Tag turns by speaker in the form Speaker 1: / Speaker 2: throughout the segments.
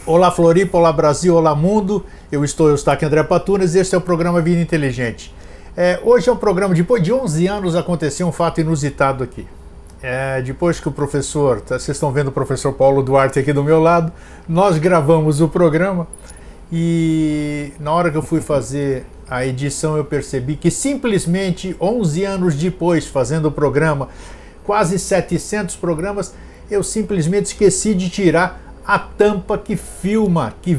Speaker 1: Olá Floripa, olá Brasil, olá mundo. Eu estou Eustáquio André Patunas e este é o programa Vida Inteligente. Hoje é um programa, depois de 11 anos aconteceu um fato inusitado aqui. Depois que o professor, vocês estão vendo o professor Paulo Duarte aqui do meu lado, nós gravamos o programa e na hora que eu fui fazer a edição eu percebi que simplesmente 11 anos depois, fazendo o programa, quase 700 programas, eu simplesmente esqueci de tirar a tampa que filma, que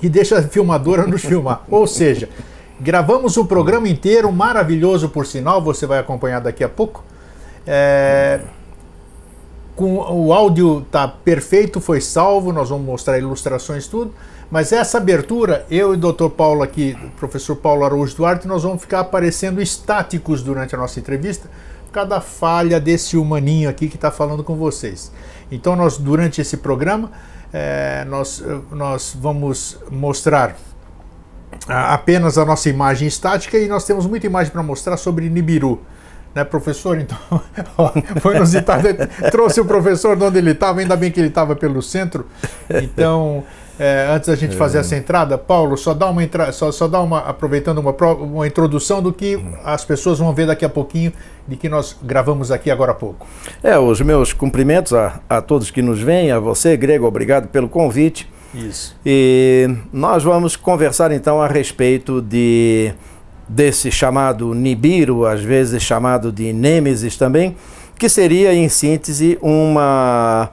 Speaker 1: deixa a filmadora nos filmar. Ou seja, gravamos um programa inteiro, maravilhoso por sinal, você vai acompanhar daqui a pouco. O áudio está perfeito, foi salvo, nós vamos mostrar ilustrações, tudo. Mas essa abertura, eu e o Dr. Paulo aqui, o professor Paulo Araújo Duarte, nós vamos ficar aparecendo estáticos durante a nossa entrevista, por causa da falha desse humaninho aqui que está falando com vocês. Então nós, durante esse programa, nós vamos mostrar apenas a nossa imagem estática e nós temos muita imagem para mostrar sobre Nibiru. Né, professor? Então, foi inusitado, trouxe o professor de onde ele estava, ainda bem que ele estava pelo centro. Então, antes da gente fazer essa entrada, Paulo, aproveitando uma introdução do que as pessoas vão ver daqui a pouquinho, de que nós gravamos aqui agora há pouco.
Speaker 2: Os meus cumprimentos a todos que nos veem, a você, Grego, obrigado pelo convite.
Speaker 1: Isso.
Speaker 2: E nós vamos conversar então a respeito desse chamado Nibiru, às vezes chamado de Nêmesis também, que seria, em síntese, uma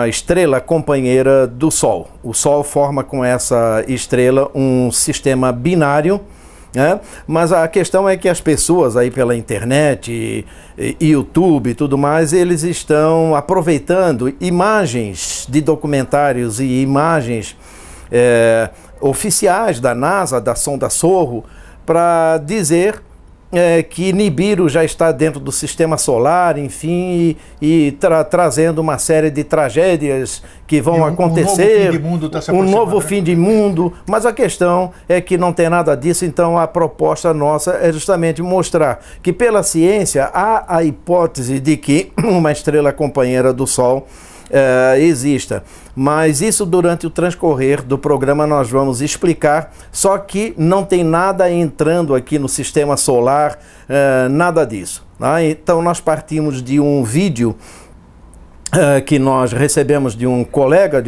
Speaker 2: estrela companheira do Sol. O Sol forma com essa estrela um sistema binário, né? Mas a questão é que as pessoas aí pela internet, YouTube e tudo mais, eles estão aproveitando imagens de documentários e imagens oficiais da NASA, da sonda Sorro, para dizer que Nibiru já está dentro do sistema solar, enfim, e trazendo uma série de tragédias que vão acontecer,
Speaker 1: um novo
Speaker 2: fim de mundo, mas a questão é que não tem nada disso. Então a proposta nossa é justamente mostrar que pela ciência há a hipótese de que uma estrela companheira do Sol exista, mas isso durante o transcorrer do programa nós vamos explicar, só que não tem nada entrando aqui no sistema solar, nada disso, né? Então nós partimos de um vídeo que nós recebemos de um colega,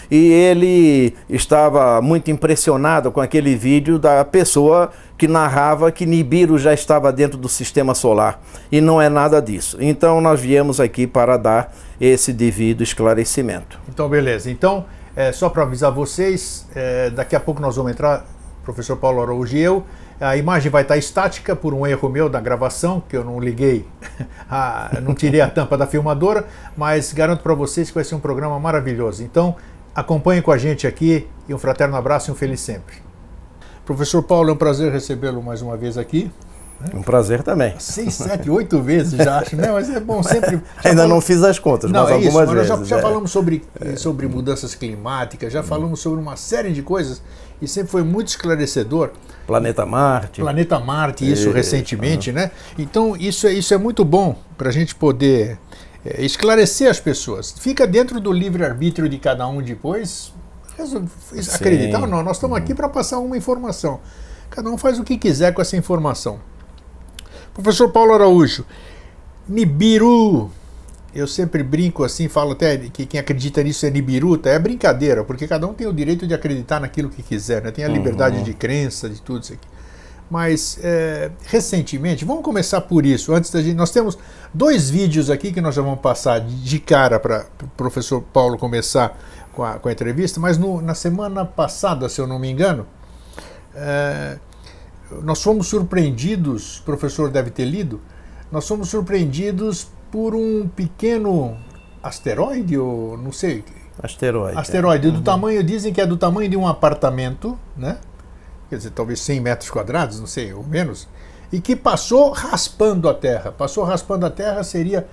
Speaker 2: e ele estava muito impressionado com aquele vídeo da pessoa que narrava que Nibiru já estava dentro do sistema solar, e não é nada disso. Então nós viemos aqui para dar esse devido esclarecimento.
Speaker 1: Então beleza, então só para avisar vocês, daqui a pouco nós vamos entrar, professor Paulo Araújo e eu. A imagem vai estar estática por um erro meu da gravação, que eu não liguei, não tirei a tampa da filmadora, mas garanto para vocês que vai ser um programa maravilhoso. Então, acompanhem com a gente aqui e um fraterno abraço e um feliz sempre. Professor Paulo, é um prazer recebê-lo mais uma vez aqui.
Speaker 2: Um prazer também.
Speaker 1: 6, 7, 8 vezes já acho, né? Mas é bom sempre...
Speaker 2: Ainda não fiz as contas, mas algumas vezes.
Speaker 1: Já falamos sobre mudanças climáticas, já falamos sobre uma série de coisas e sempre foi muito esclarecedor.
Speaker 2: Planeta Marte.
Speaker 1: Planeta Marte, isso recentemente, né? Então isso é muito bom para a gente poder esclarecer as pessoas. Fica dentro do livre-arbítrio de cada um depois acreditar ou não. Nós estamos aqui para passar uma informação. Cada um faz o que quiser com essa informação. Professor Paulo Araújo, Nibiru, eu sempre brinco assim, falo até que quem acredita nisso é Nibiruta, é brincadeira, porque cada um tem o direito de acreditar naquilo que quiser, né? Tem a liberdade de crença, de tudo isso aqui. Mas, recentemente, vamos começar por isso, antes da gente, nós temos 2 vídeos aqui que nós já vamos passar de cara para o professor Paulo começar com a entrevista, mas na semana passada, se eu não me engano, nós fomos surpreendidos, o professor deve ter lido, nós fomos surpreendidos por um pequeno asteroide, ou não sei. Asteroide, do tamanho, dizem que é do tamanho de um apartamento, né? Quer dizer, talvez 100 metros quadrados, não sei, ou menos, e que passou raspando a Terra. Passou raspando a Terra seria,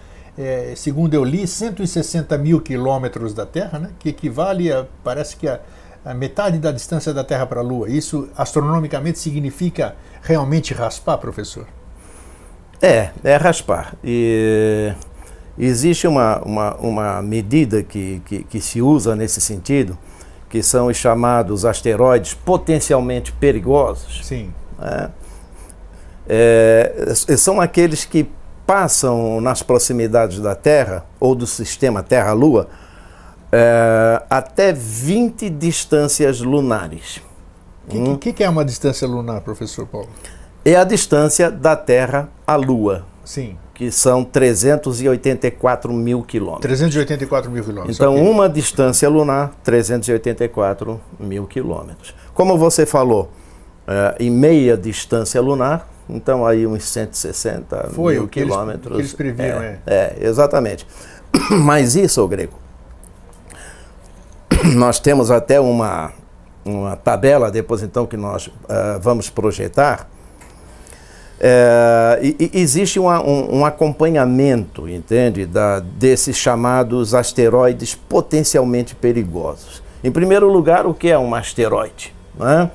Speaker 1: segundo eu li, 160 mil quilômetros da Terra, né? Que equivale a, parece que a metade da distância da Terra para a Lua. Isso, astronomicamente, significa realmente raspar, professor?
Speaker 2: É raspar. E existe uma medida que se usa nesse sentido, que são os chamados asteroides potencialmente perigosos.
Speaker 1: Sim.
Speaker 2: Né? São aqueles que passam nas proximidades da Terra, ou do sistema Terra-Lua, até 20 distâncias lunares.
Speaker 1: O que é uma distância lunar, professor Paulo?
Speaker 2: É a distância da Terra à Lua.
Speaker 1: Sim.
Speaker 2: Que são 384 mil quilômetros.
Speaker 1: 384 mil quilômetros.
Speaker 2: Então,
Speaker 1: okay.
Speaker 2: uma distância lunar, 384 mil quilômetros. Como você falou, em meia distância lunar, então aí uns 160 mil quilômetros.
Speaker 1: Foi o que eles previram,
Speaker 2: exatamente. Mas isso, ô Grego, nós temos até uma tabela, depois então que nós vamos projetar. Existe um acompanhamento, entende, desses chamados asteroides potencialmente perigosos. Em primeiro lugar, o que é um asteroide? Né?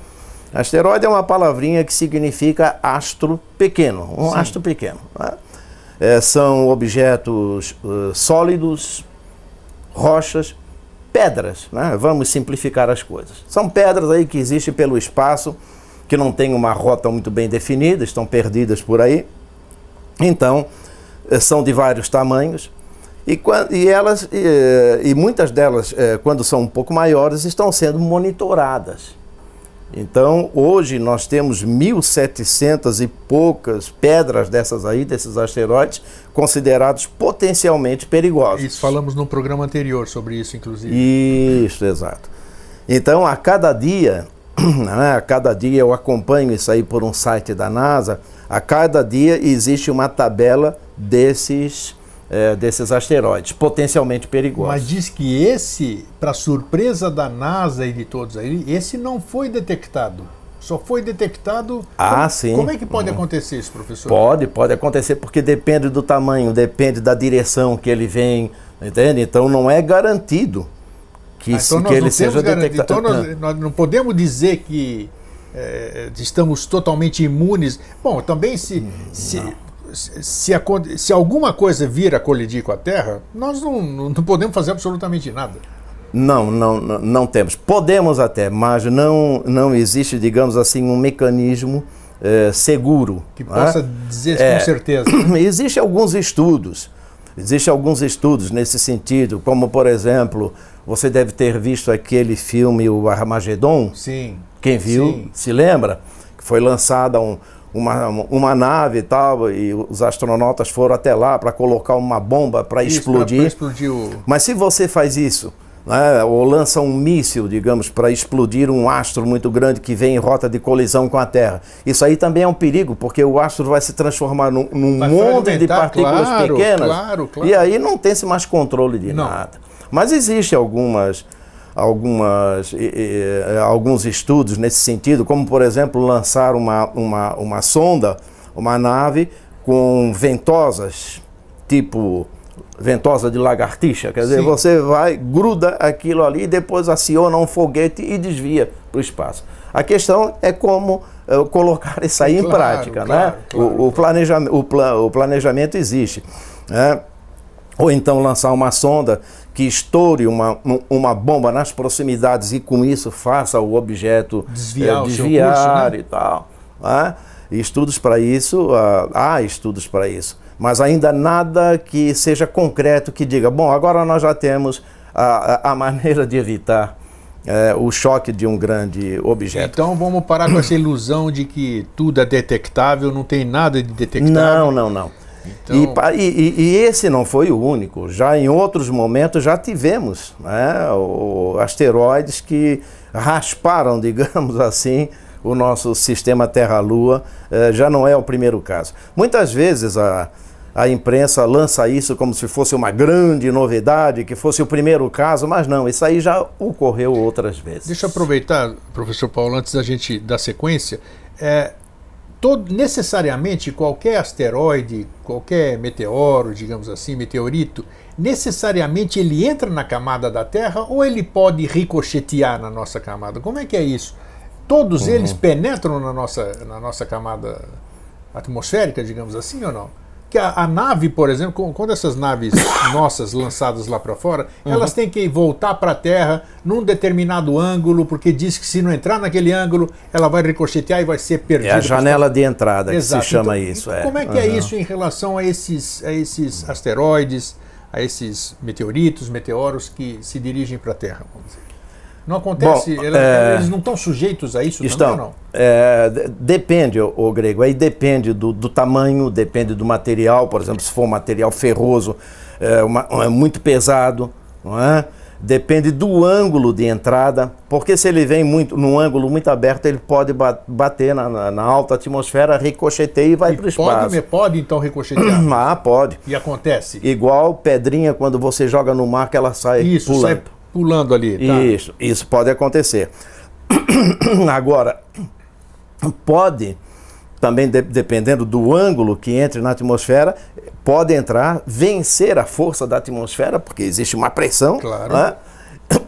Speaker 2: Asteroide é uma palavrinha que significa astro pequeno, um
Speaker 1: Sim.
Speaker 2: astro pequeno. Né? São objetos sólidos, rochas, pedras, né? Vamos simplificar as coisas. São pedras aí que existem pelo espaço, que não têm uma rota muito bem definida, estão perdidas por aí. Então, são de vários tamanhos. E muitas delas, quando são um pouco maiores, estão sendo monitoradas. Então, hoje nós temos 1.700 e poucas pedras dessas aí, desses asteroides, considerados potencialmente perigosos.
Speaker 1: Isso, falamos no programa anterior sobre isso, inclusive.
Speaker 2: Isso, exato. Então, a cada dia eu acompanho isso aí por um site da NASA, a cada dia existe uma tabela desses asteroides, potencialmente perigosos.
Speaker 1: Mas diz que esse, para surpresa da NASA e de todos aí, esse não foi detectado. Só foi detectado...
Speaker 2: Sim.
Speaker 1: Como é que pode acontecer isso, professor?
Speaker 2: Pode acontecer, porque depende do tamanho, depende da direção que ele vem, entende? Então não é garantido que ele seja detectado.
Speaker 1: Então nós não podemos dizer que estamos totalmente imunes. Bom, também se alguma coisa vir a colidir com a Terra, nós não podemos fazer absolutamente nada.
Speaker 2: Não temos. Podemos até, mas não existe, digamos assim, um mecanismo seguro.
Speaker 1: Que possa dizer com certeza.
Speaker 2: Existem alguns estudos nesse sentido, como, por exemplo, você deve ter visto aquele filme, o Armagedon.
Speaker 1: Sim.
Speaker 2: Quem viu,
Speaker 1: sim.
Speaker 2: Se lembra? Que foi lançada uma nave e tal, e os astronautas foram até lá para colocar uma bomba para explodir.
Speaker 1: Pra explodir
Speaker 2: Mas se você faz isso, né, ou lança um míssil, digamos, para explodir um astro muito grande que vem em rota de colisão com a Terra, isso aí também é um perigo, porque o astro vai se transformar num monte de partículas pequenas,
Speaker 1: claro.
Speaker 2: E aí não tem-se mais controle de nada. Mas existem alguns estudos nesse sentido, como por exemplo lançar uma sonda, uma nave com ventosas, tipo ventosa de lagartixa, quer dizer,
Speaker 1: Sim.
Speaker 2: Você vai, gruda aquilo ali e depois aciona um foguete e desvia para o espaço. A questão é como colocar isso aí em prática, né? O planejamento existe, né? Ou então lançar uma sonda que estoure uma bomba nas proximidades e com isso faça o objeto
Speaker 1: desviar
Speaker 2: curso, né? E tal. Né? Estudos para isso, há estudos para isso, mas ainda nada que seja concreto que diga, bom, agora nós já temos a maneira de evitar o choque de um grande objeto.
Speaker 1: Então vamos parar com essa ilusão de que tudo é detectável, não tem nada de detectável.
Speaker 2: Não.
Speaker 1: Então...
Speaker 2: E esse não foi o único. Já em outros momentos já tivemos, né, asteroides que rasparam, digamos assim, o nosso sistema Terra-Lua. Já não é o primeiro caso. Muitas vezes a imprensa lança isso como se fosse uma grande novidade, que fosse o primeiro caso, mas não, isso aí já ocorreu outras vezes.
Speaker 1: Deixa eu aproveitar, professor Paulo, antes da gente dar sequência. Necessariamente qualquer asteroide, qualquer meteoro, digamos assim, meteorito, necessariamente ele entra na camada da Terra ou ele pode ricochetear na nossa camada? Como é que é isso? Todos eles penetram na nossa camada atmosférica, digamos assim, ou não? que a nave, por exemplo, quando essas naves nossas lançadas lá para fora, elas têm que voltar para a Terra num determinado ângulo, porque diz que se não entrar naquele ângulo, ela vai ricochetear e vai ser perdida.
Speaker 2: É a janela de entrada que se chama
Speaker 1: então,
Speaker 2: isso.
Speaker 1: Como é que é isso em relação a esses asteroides, a esses meteoritos, meteoros que se dirigem para a Terra? Vamos dizer? Não acontece,
Speaker 2: Bom,
Speaker 1: eles não estão sujeitos a isso também ou não?
Speaker 2: Depende, o Grego, aí depende do tamanho, depende do material, por exemplo, se for um material ferroso, muito pesado, não é? Depende do ângulo de entrada, porque se ele vem num ângulo muito aberto, ele pode bater na alta atmosfera, ricocheteia e vai para o espaço.
Speaker 1: Pode então ricochetear?
Speaker 2: Ah, pode.
Speaker 1: E acontece?
Speaker 2: Igual pedrinha, quando você joga no mar, que ela sai pulando.
Speaker 1: Sai pulando ali. Tá?
Speaker 2: Isso pode acontecer. Agora, pode, também dependendo do ângulo que entre na atmosfera, pode entrar, vencer a força da atmosfera, porque existe uma pressão,
Speaker 1: claro.
Speaker 2: Né?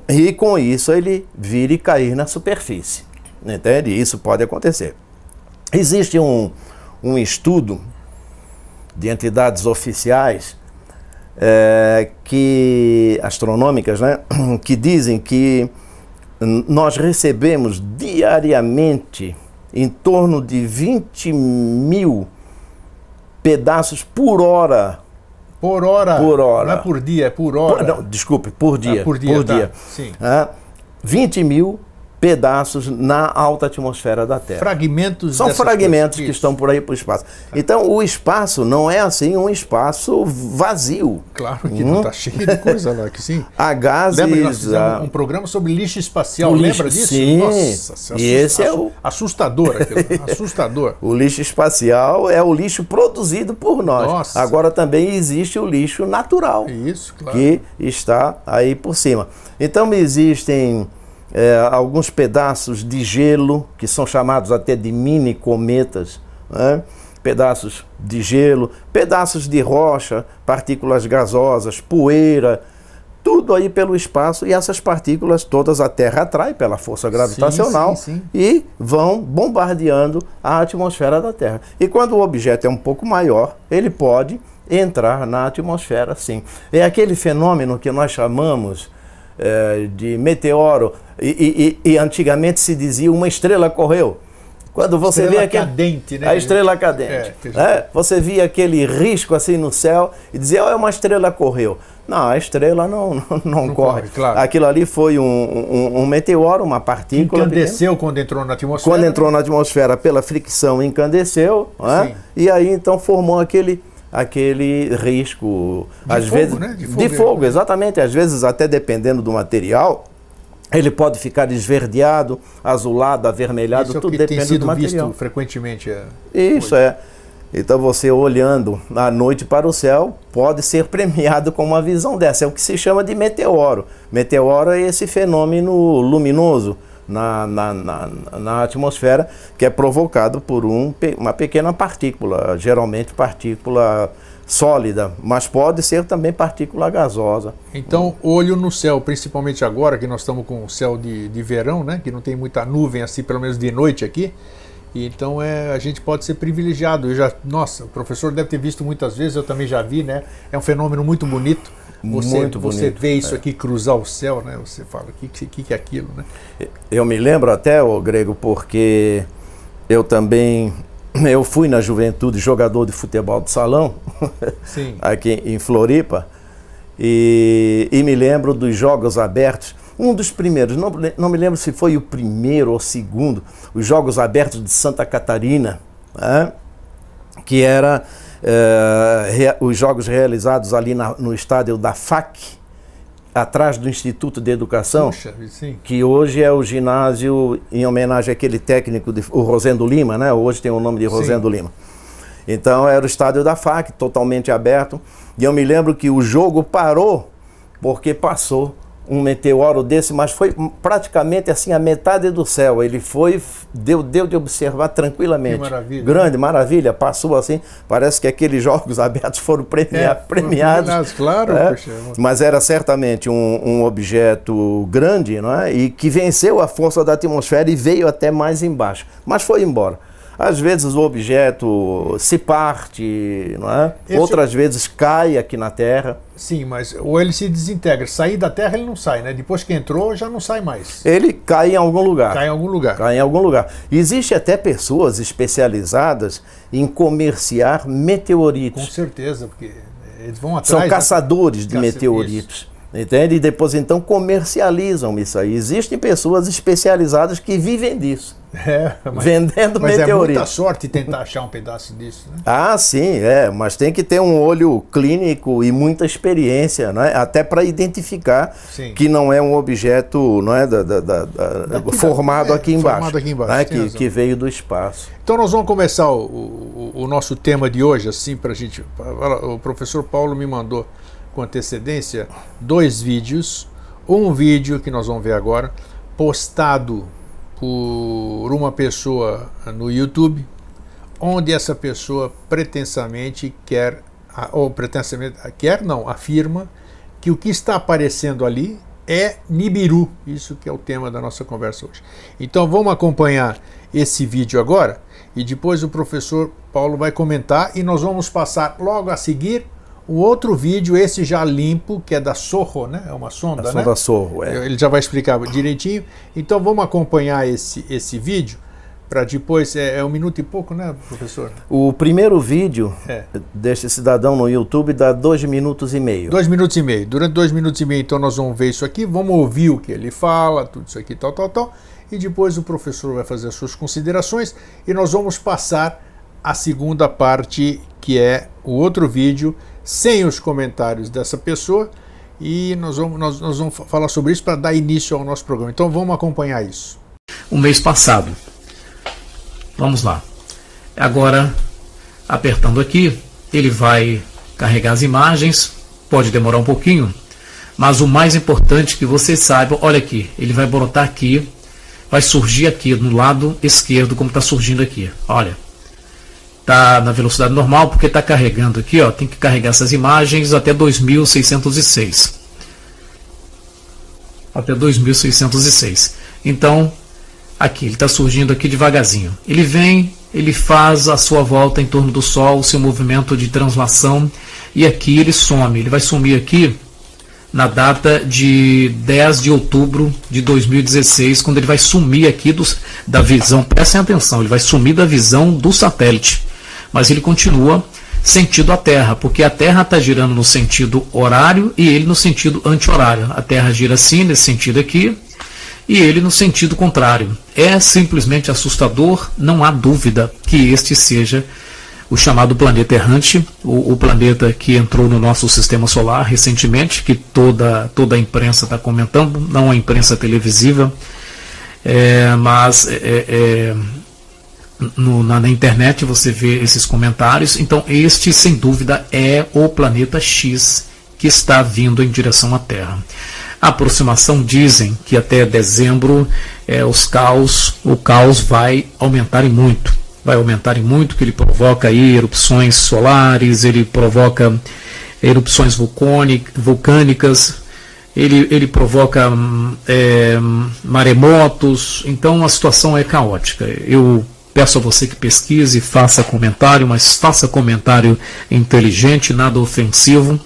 Speaker 2: E com isso ele vir e cair na superfície. Entende? Isso pode acontecer. Existe um estudo de entidades oficiais astronômicas, né, que dizem que nós recebemos diariamente em torno de 20 mil pedaços por hora.
Speaker 1: Por hora?
Speaker 2: Por hora.
Speaker 1: Não é por dia, é por hora.
Speaker 2: Não, desculpe, por dia.
Speaker 1: Por dia. Sim.
Speaker 2: 20 mil pedaços na alta atmosfera da Terra.
Speaker 1: Fragmentos.
Speaker 2: São fragmentos que estão por aí para o espaço. Então, o espaço não é assim um espaço vazio.
Speaker 1: Claro que não, está cheio de coisa lá, que sim.
Speaker 2: Há gases...
Speaker 1: Lembra que nós fizemos um programa sobre lixo espacial, lembra disso?
Speaker 2: Sim.
Speaker 1: Nossa,
Speaker 2: e esse é o...
Speaker 1: Assustador aquilo, assustador.
Speaker 2: O lixo espacial é o lixo produzido por nós.
Speaker 1: Nossa.
Speaker 2: Agora também existe o lixo natural.
Speaker 1: Isso, claro.
Speaker 2: Que está aí por cima. Então, existem... alguns pedaços de gelo, que são chamados até de mini cometas, né? Pedaços de gelo, pedaços de rocha, partículas gasosas, poeira, tudo aí pelo espaço, e essas partículas todas a Terra atrai pela força gravitacional
Speaker 1: sim.
Speaker 2: E vão bombardeando a atmosfera da Terra. E quando o objeto é um pouco maior, ele pode entrar na atmosfera, sim. É aquele fenômeno que nós chamamos de meteoro, e antigamente se dizia uma estrela correu. Quando você vê
Speaker 1: cadente, né?
Speaker 2: A estrela cadente. Você via aquele risco assim no céu e dizia, é uma estrela correu. Não, a estrela não corre.
Speaker 1: Claro.
Speaker 2: Aquilo ali foi um meteoro, uma partícula.
Speaker 1: Incandesceu quando entrou na atmosfera.
Speaker 2: Quando entrou na atmosfera, pela fricção, incandesceu. E aí então formou aquele risco, às vezes,
Speaker 1: né?
Speaker 2: De fogo, exatamente. Às vezes, até dependendo do material, ele pode ficar esverdeado, azulado, avermelhado,
Speaker 1: isso
Speaker 2: tudo
Speaker 1: é o que
Speaker 2: depende
Speaker 1: tem sido
Speaker 2: do material.
Speaker 1: Visto frequentemente.
Speaker 2: Isso
Speaker 1: hoje.
Speaker 2: Então você olhando à noite para o céu, pode ser premiado com uma visão dessa. É o que se chama de meteoro. Meteoro é esse fenômeno luminoso na atmosfera, que é provocado por uma pequena partícula, geralmente partícula sólida, mas pode ser também partícula gasosa.
Speaker 1: Então, olho no céu, principalmente agora que nós estamos com o céu de verão, né, que não tem muita nuvem assim, pelo menos de noite aqui. E então a gente pode ser privilegiado. Nossa, o professor deve ter visto muitas vezes, eu também já vi, né? É um fenômeno muito bonito. Você vê isso aqui cruzar o céu, né? Você fala, o que é aquilo, né?
Speaker 2: Eu me lembro até, Grego, porque eu fui na juventude jogador de futebol de salão,
Speaker 1: sim.
Speaker 2: Aqui em Floripa, e me lembro dos Jogos Abertos. Um dos primeiros, não me lembro se foi o primeiro ou o segundo, os Jogos Abertos de Santa Catarina, né? Que era os jogos realizados ali no estádio da FAC, atrás do Instituto de Educação.
Speaker 1: Puxa, sim.
Speaker 2: Que hoje é o ginásio em homenagem àquele técnico, o Rosendo Lima, né? Hoje tem o nome de Rosendo Lima. Então era o estádio da FAC, totalmente aberto, e eu me lembro que o jogo parou porque passou um meteoro desse, mas foi praticamente assim a metade do céu. Ele deu de observar tranquilamente.
Speaker 1: Que maravilha.
Speaker 2: Grande maravilha, passou assim, parece que aqueles Jogos Abertos foram premiados.
Speaker 1: Claro,
Speaker 2: mas era certamente um objeto grande, não é? E que venceu a força da atmosfera e veio até mais embaixo, mas foi embora. Às vezes o objeto se parte, não é? Outras vezes cai aqui na Terra.
Speaker 1: Sim, mas ou ele se desintegra. Sair da Terra ele não sai, né? Depois que entrou já não sai mais.
Speaker 2: Ele cai em algum lugar.
Speaker 1: Cai em algum lugar.
Speaker 2: Cai em algum lugar. Existe até pessoas especializadas em comerciar meteoritos.
Speaker 1: Com certeza, porque eles vão atrás.
Speaker 2: São caçadores de meteoritos. Entende? E depois então comercializam isso aí. Existem pessoas especializadas que vivem disso. Vendendo meteoritos.
Speaker 1: É muita sorte tentar achar um pedaço disso, né?
Speaker 2: Ah, sim, mas tem que ter um olho clínico e muita experiência, né? Até para identificar que não é um objeto, não é, formado aqui embaixo, né? que veio do espaço.
Speaker 1: Então nós vamos começar o nosso tema de hoje, assim, para a gente. O professor Paulo me mandou com antecedência 2 vídeos. Um vídeo que nós vamos ver agora, postado por uma pessoa no YouTube, onde essa pessoa pretensamente afirma que o que está aparecendo ali é Nibiru. Isso que é o tema da nossa conversa hoje. Então vamos acompanhar esse vídeo agora e depois o professor Paulo vai comentar e nós vamos passar logo a seguir o outro vídeo, esse já limpo, que é da Sorro, né? É uma sonda, né?
Speaker 2: Sonda Sorro,
Speaker 1: Ele já vai explicar direitinho. Então vamos acompanhar esse vídeo para depois... É 1 minuto e pouco, né, professor?
Speaker 2: O primeiro vídeo deste cidadão no YouTube dá 2 minutos e meio.
Speaker 1: 2 minutos e meio. Durante 2 minutos e meio, então, nós vamos ver isso aqui, vamos ouvir o que ele fala, tudo isso aqui, tal. E depois o professor vai fazer as suas considerações e nós vamos passar a segunda parte, que é o outro vídeo, sem os comentários dessa pessoa, e nós vamos falar sobre isso para dar início ao nosso programa. Então vamos acompanhar isso.
Speaker 3: O mês passado. Vamos lá. Agora, apertando aqui, ele vai carregar as imagens, pode demorar um pouquinho, mas o mais importante que vocês saibam, olha aqui, ele vai brotar aqui, vai surgir aqui no lado esquerdo, como está surgindo aqui, olha. Está na velocidade normal, porque está carregando aqui, ó, tem que carregar essas imagens até 2606. Até 2606. Então, aqui, ele está surgindo aqui devagarzinho. Ele vem, ele faz a sua volta em torno do Sol, o seu movimento de translação, e aqui ele some. Ele vai sumir aqui na data de 10 de outubro de 2016, quando ele vai sumir aqui da visão, prestem atenção, ele vai sumir da visão do satélite. Mas ele continua sentido à Terra, porque a Terra está girando no sentido horário e ele no sentido anti-horário. A Terra gira assim, nesse sentido aqui, e ele no sentido contrário. É simplesmente assustador, não há dúvida que este seja o chamado planeta errante, o planeta que entrou no nosso sistema solar recentemente, que toda a imprensa está comentando, não a imprensa televisiva, mas na internet você vê esses comentários. Então este sem dúvida é o planeta X que está vindo em direção à Terra. A aproximação dizem que até dezembro o caos vai aumentar e muito. Vai aumentar e muito, que ele provoca aí erupções solares, ele provoca erupções vulcânicas, ele provoca maremotos. Então a situação é caótica. Eu peço a você que pesquise, faça comentário, mas faça comentário inteligente, nada ofensivo.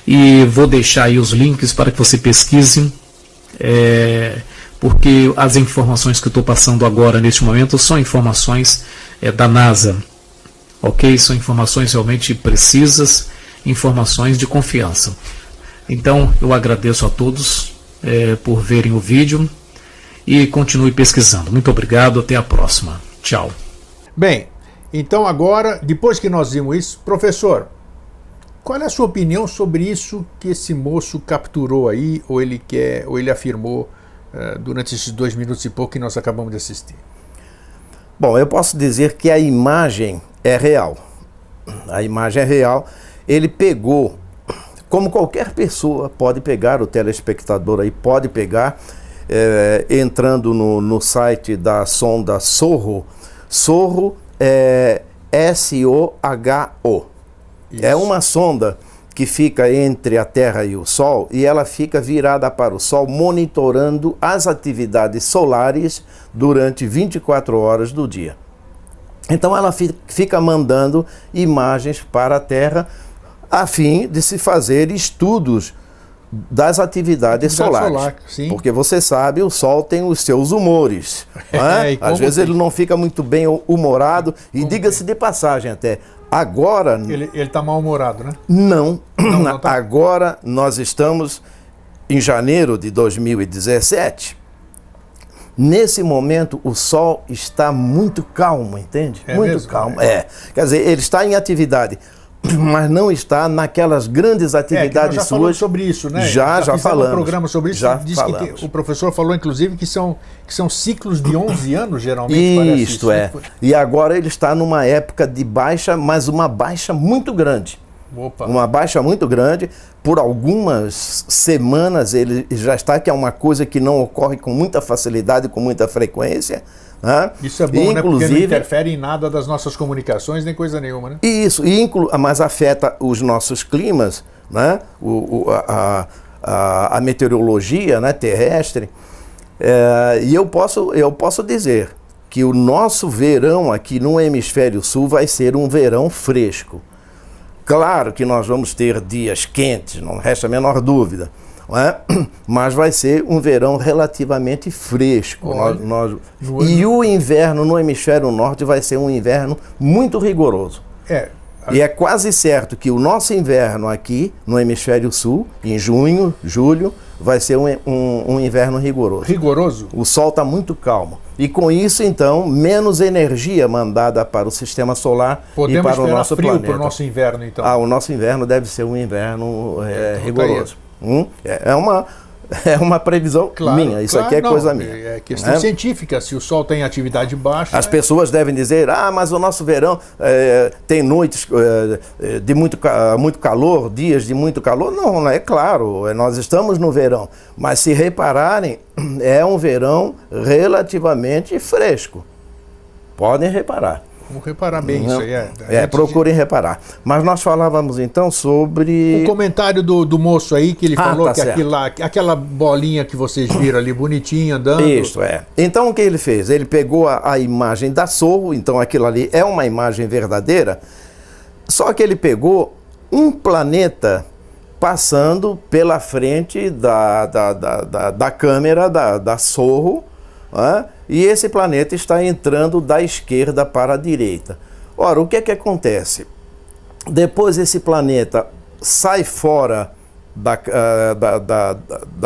Speaker 3: E vou deixar aí os links para que você pesquise, porque as informações que eu estou passando agora, neste momento, são informações da NASA. Ok? São informações realmente precisas, informações de confiança. Então, eu agradeço a todos por verem o vídeo e continue pesquisando. Muito obrigado, até a próxima. Tchau.
Speaker 1: Bem, então agora, depois que nós vimos isso, professor, qual é a sua opinião sobre isso que esse moço capturou aí, ou ele afirmou durante esses 2 minutos e pouco que nós acabamos de assistir?
Speaker 2: Bom, eu posso dizer que a imagem é real. A imagem é real. Ele pegou, como qualquer pessoa pode pegar, o telespectador aí pode pegar, entrando no site da sonda Sorro. Sorro é S-O-H-O. É uma sonda que fica entre a Terra e o Sol, e ela fica virada para o Sol, monitorando as atividades solares durante 24 horas do dia. Então ela fica mandando imagens para a Terra a fim de se fazer estudos das atividades solares.
Speaker 1: Sim.
Speaker 2: Porque você sabe, o Sol tem os seus humores. Né? Às vezes ele não fica muito bem humorado. E diga-se de passagem até, agora...
Speaker 1: Ele está mal-humorado, né?
Speaker 2: Não.
Speaker 1: Não tá.
Speaker 2: Agora nós estamos em janeiro de 2017. Nesse momento, o Sol está muito calmo, entende? Muito
Speaker 1: mesmo?
Speaker 2: calmo. Quer dizer, ele está em atividade, mas não está naquelas grandes atividades
Speaker 1: já
Speaker 2: suas.
Speaker 1: Falamos sobre isso, né?
Speaker 2: Já falamos.
Speaker 1: Um programa sobre isso.
Speaker 2: Diz
Speaker 1: que o professor falou, inclusive, que são ciclos de 11 anos, geralmente.
Speaker 2: Isto é. E agora ele está numa época de baixa, mas uma baixa muito grande.
Speaker 1: Opa.
Speaker 2: Uma baixa muito grande. Por algumas semanas ele já está, que é uma coisa que não ocorre com muita facilidade, com muita frequência. Né?
Speaker 1: Isso é bom, né? Porque não interfere em nada das nossas comunicações, nem coisa nenhuma, né?
Speaker 2: Isso, mas afeta os nossos climas, né? A meteorologia, né, terrestre. E eu posso dizer que o nosso verão aqui no hemisfério sul vai ser um verão fresco. Claro que nós vamos ter dias quentes, não resta a menor dúvida, não é? Mas vai ser um verão relativamente fresco. E o inverno no hemisfério norte vai ser um inverno muito rigoroso. E é quase certo que o nosso inverno aqui no hemisfério sul, em junho, julho, vai ser um inverno rigoroso.
Speaker 1: Rigoroso?
Speaker 2: O Sol está muito calmo. E com isso, então, menos energia mandada para o sistema solar e para o nosso planeta.
Speaker 1: Para o nosso inverno, então?
Speaker 2: O nosso inverno deve ser um inverno rigoroso. É uma previsão minha, isso aqui é coisa minha.
Speaker 1: É questão científica, se o Sol tem atividade baixa...
Speaker 2: As pessoas devem dizer, mas o nosso verão tem noites de muito calor, dias de muito calor. Não, é claro, nós estamos no verão. Mas se repararem, é um verão relativamente fresco. Podem reparar.
Speaker 1: Vamos reparar bem isso aí.
Speaker 2: Procurem reparar. Mas nós falávamos então sobre...
Speaker 1: O comentário do moço aí, que ele falou que aquela bolinha que vocês viram ali, bonitinha, andando...
Speaker 2: Isso, Então o que ele fez? Ele pegou a imagem da Sorro, então aquilo ali é uma imagem verdadeira, só que ele pegou um planeta passando pela frente da câmera da Sorro, e esse planeta está entrando da esquerda para a direita. Ora, o que é que acontece? Depois esse planeta sai fora da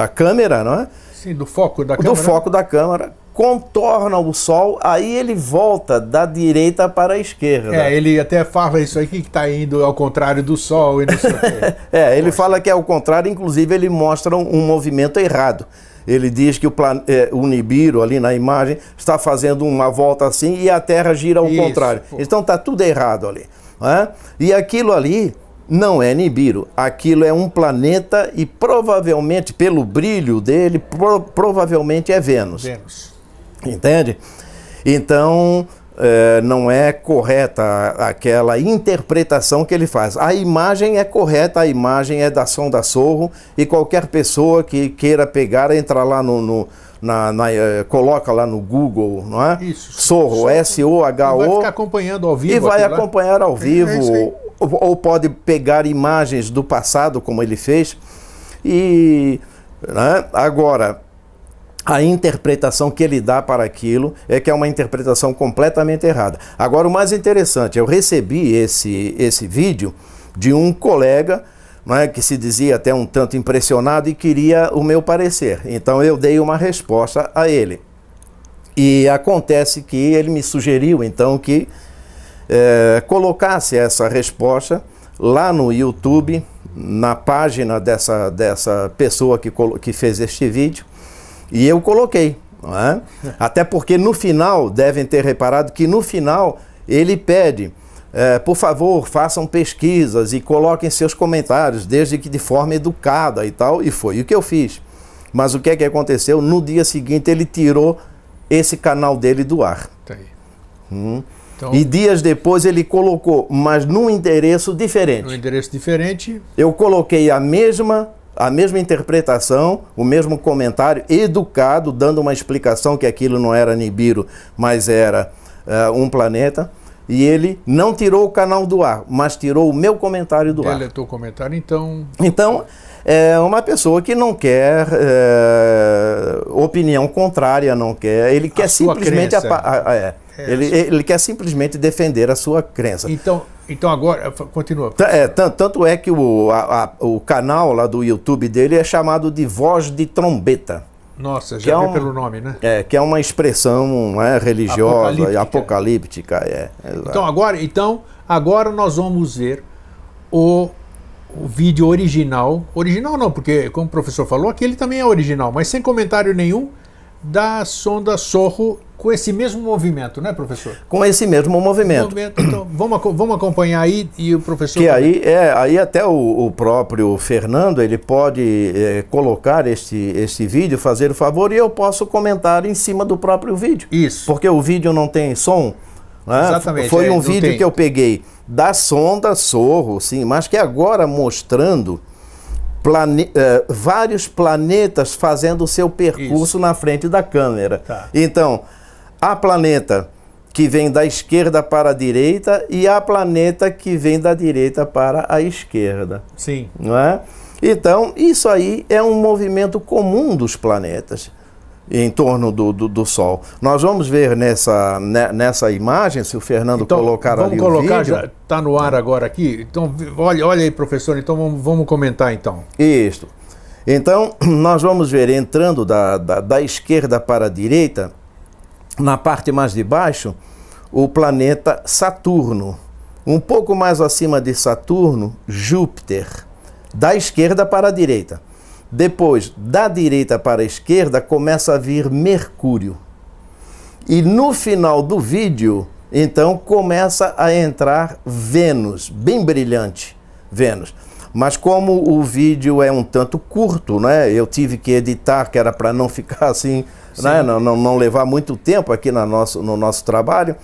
Speaker 2: câmera, não é?
Speaker 1: Sim, do foco da câmera.
Speaker 2: Do foco da câmera, contorna o Sol, aí ele volta da direita para a esquerda.
Speaker 1: Ele até fala isso aí, que está indo ao contrário do Sol e não sei o quê.
Speaker 2: Ele fala que é ao contrário, inclusive ele mostra um movimento errado. Ele diz que o Nibiru, ali na imagem, está fazendo uma volta assim e a Terra gira ao contrário. Então está tudo errado ali. E aquilo ali não é Nibiru. Aquilo é um planeta e provavelmente, pelo brilho dele, provavelmente é Vênus. Entende? Então... não é correta aquela interpretação que ele faz. A imagem é correta, a imagem é da sonda Sorro, e qualquer pessoa que queira pegar, entra lá coloca lá no Google, não é?
Speaker 1: Isso.
Speaker 2: Sorro, S-O-H-O.
Speaker 1: Vai ficar acompanhando ao vivo.
Speaker 2: E vai acompanhar ao vivo, ou pode pegar imagens do passado, como ele fez. Agora... A interpretação que ele dá para aquilo é que é uma interpretação completamente errada. Agora, o mais interessante, eu recebi esse vídeo de um colega, que se dizia até um tanto impressionado e queria o meu parecer. Então, eu dei uma resposta a ele. E acontece que ele me sugeriu, então, que colocasse essa resposta lá no YouTube, na página dessa pessoa que fez este vídeo. E eu coloquei, até porque no final, devem ter reparado que no final ele pede, por favor, façam pesquisas e coloquem seus comentários, desde que de forma educada e tal, e foi o que eu fiz. Mas o que é que aconteceu? No dia seguinte ele tirou esse canal dele do ar. Então, e dias depois ele colocou, mas num endereço diferente.
Speaker 1: Um endereço diferente.
Speaker 2: Eu coloquei a mesma interpretação, o mesmo comentário educado, dando uma explicação que aquilo não era Nibiru, mas era um planeta. E ele não tirou o canal do ar, mas tirou o meu comentário do ar.
Speaker 1: Deletou o comentário, então...
Speaker 2: Então, é uma pessoa que não quer opinião contrária, não quer... Ele quer simplesmente... Ele quer simplesmente defender a sua crença.
Speaker 1: Então agora, continua.
Speaker 2: Tanto é que o canal lá do YouTube dele é chamado de Voz de Trombeta.
Speaker 1: Nossa, já vê pelo nome, né?
Speaker 2: Que é uma expressão religiosa e apocalíptica.
Speaker 1: Então agora nós vamos ver o vídeo original. Original não, porque como o professor falou, aquele também é original, mas sem comentário nenhum, da sonda Sorro com esse mesmo movimento, né, professor?
Speaker 2: Com esse mesmo movimento.
Speaker 1: Então, vamos acompanhar aí e o professor...
Speaker 2: Que aí até o próprio Fernando, ele pode colocar este vídeo, fazer o favor, e eu posso comentar em cima do próprio vídeo.
Speaker 1: Isso.
Speaker 2: Porque o vídeo não tem som, né?
Speaker 1: Exatamente.
Speaker 2: Foi um vídeo que eu peguei da sonda Sorro, sim, mas que agora mostrando vários planetas fazendo o seu percurso na frente da câmera.
Speaker 1: Tá.
Speaker 2: Então, há planeta que vem da esquerda para a direita e há planeta que vem da direita para a esquerda.
Speaker 1: Sim.
Speaker 2: Não é? Então, isso aí é um movimento comum dos planetas em torno do Sol. Nós vamos ver nessa imagem, se o Fernando colocar ali o vídeo.
Speaker 1: Vamos colocar, já está no ar agora aqui. Então, olha aí, professor, então vamos comentar então.
Speaker 2: Isso. Então, nós vamos ver entrando da esquerda para a direita, na parte mais de baixo, o planeta Saturno. Um pouco mais acima de Saturno, Júpiter. Da esquerda para a direita. Depois, da direita para a esquerda, começa a vir Mercúrio. E no final do vídeo, então, começa a entrar Vênus, bem brilhante, Vênus. Mas como o vídeo é um tanto curto, né? Eu tive que editar, que era para não ficar assim, né? Não levar muito tempo aqui no nosso trabalho.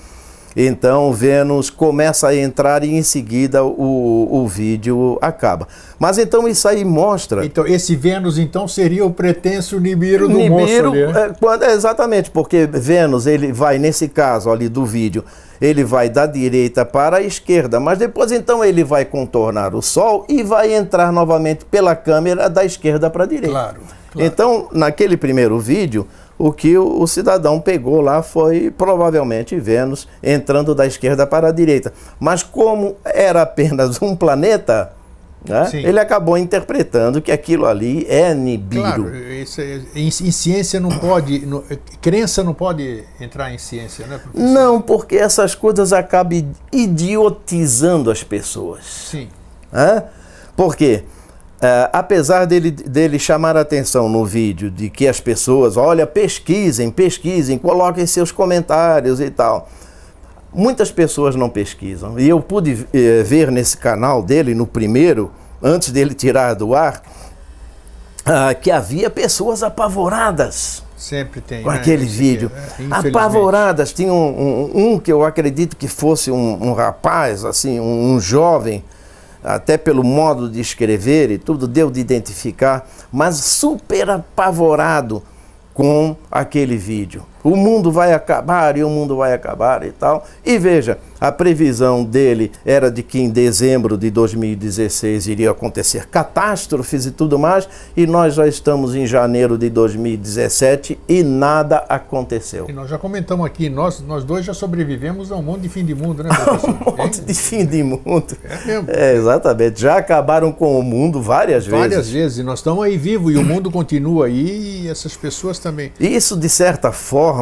Speaker 2: Então Vênus começa a entrar e em seguida o vídeo acaba. Mas então isso aí mostra...
Speaker 1: Então esse Vênus então seria o pretenso Nibiru do moço ali, né?
Speaker 2: Exatamente, porque Vênus, ele vai, nesse caso ali do vídeo, ele vai da direita para a esquerda, mas depois então ele vai contornar o Sol e vai entrar novamente pela câmera da esquerda para a direita.
Speaker 1: Claro.
Speaker 2: Então, naquele primeiro vídeo, o que o cidadão pegou lá foi provavelmente Vênus entrando da esquerda para a direita. Mas como era apenas um planeta, né, ele acabou interpretando que aquilo ali é Nibiru.
Speaker 1: Claro, em ciência não pode, crença não pode entrar em ciência, né, professor?
Speaker 2: Não, porque essas coisas acabam idiotizando as pessoas.
Speaker 1: Sim.
Speaker 2: Por quê? Apesar dele chamar a atenção no vídeo de que as pessoas, olha, pesquisem, coloquem seus comentários e tal. Muitas pessoas não pesquisam. E eu pude ver nesse canal dele, no primeiro, antes dele tirar do ar, que havia pessoas apavoradas.
Speaker 1: Sempre tem.
Speaker 2: Com aquele vídeo. Apavoradas. Tinha um que eu acredito que fosse um rapaz, assim, um jovem, até pelo modo de escrever e tudo, deu de identificar, mas super apavorado com aquele vídeo. O mundo vai acabar e o mundo vai acabar e tal. E veja, a previsão dele era de que em dezembro de 2016 iria acontecer catástrofes e tudo mais, e nós já estamos em janeiro de 2017 e nada aconteceu.
Speaker 1: E nós já comentamos aqui, nós dois já sobrevivemos a um monte de fim de mundo, né, professor?
Speaker 2: Um monte de fim de mundo.
Speaker 1: É mesmo.
Speaker 2: Exatamente. Já acabaram com o mundo várias vezes.
Speaker 1: Várias vezes. E nós estamos aí vivos e o mundo continua aí e essas pessoas também.
Speaker 2: Isso, de certa forma,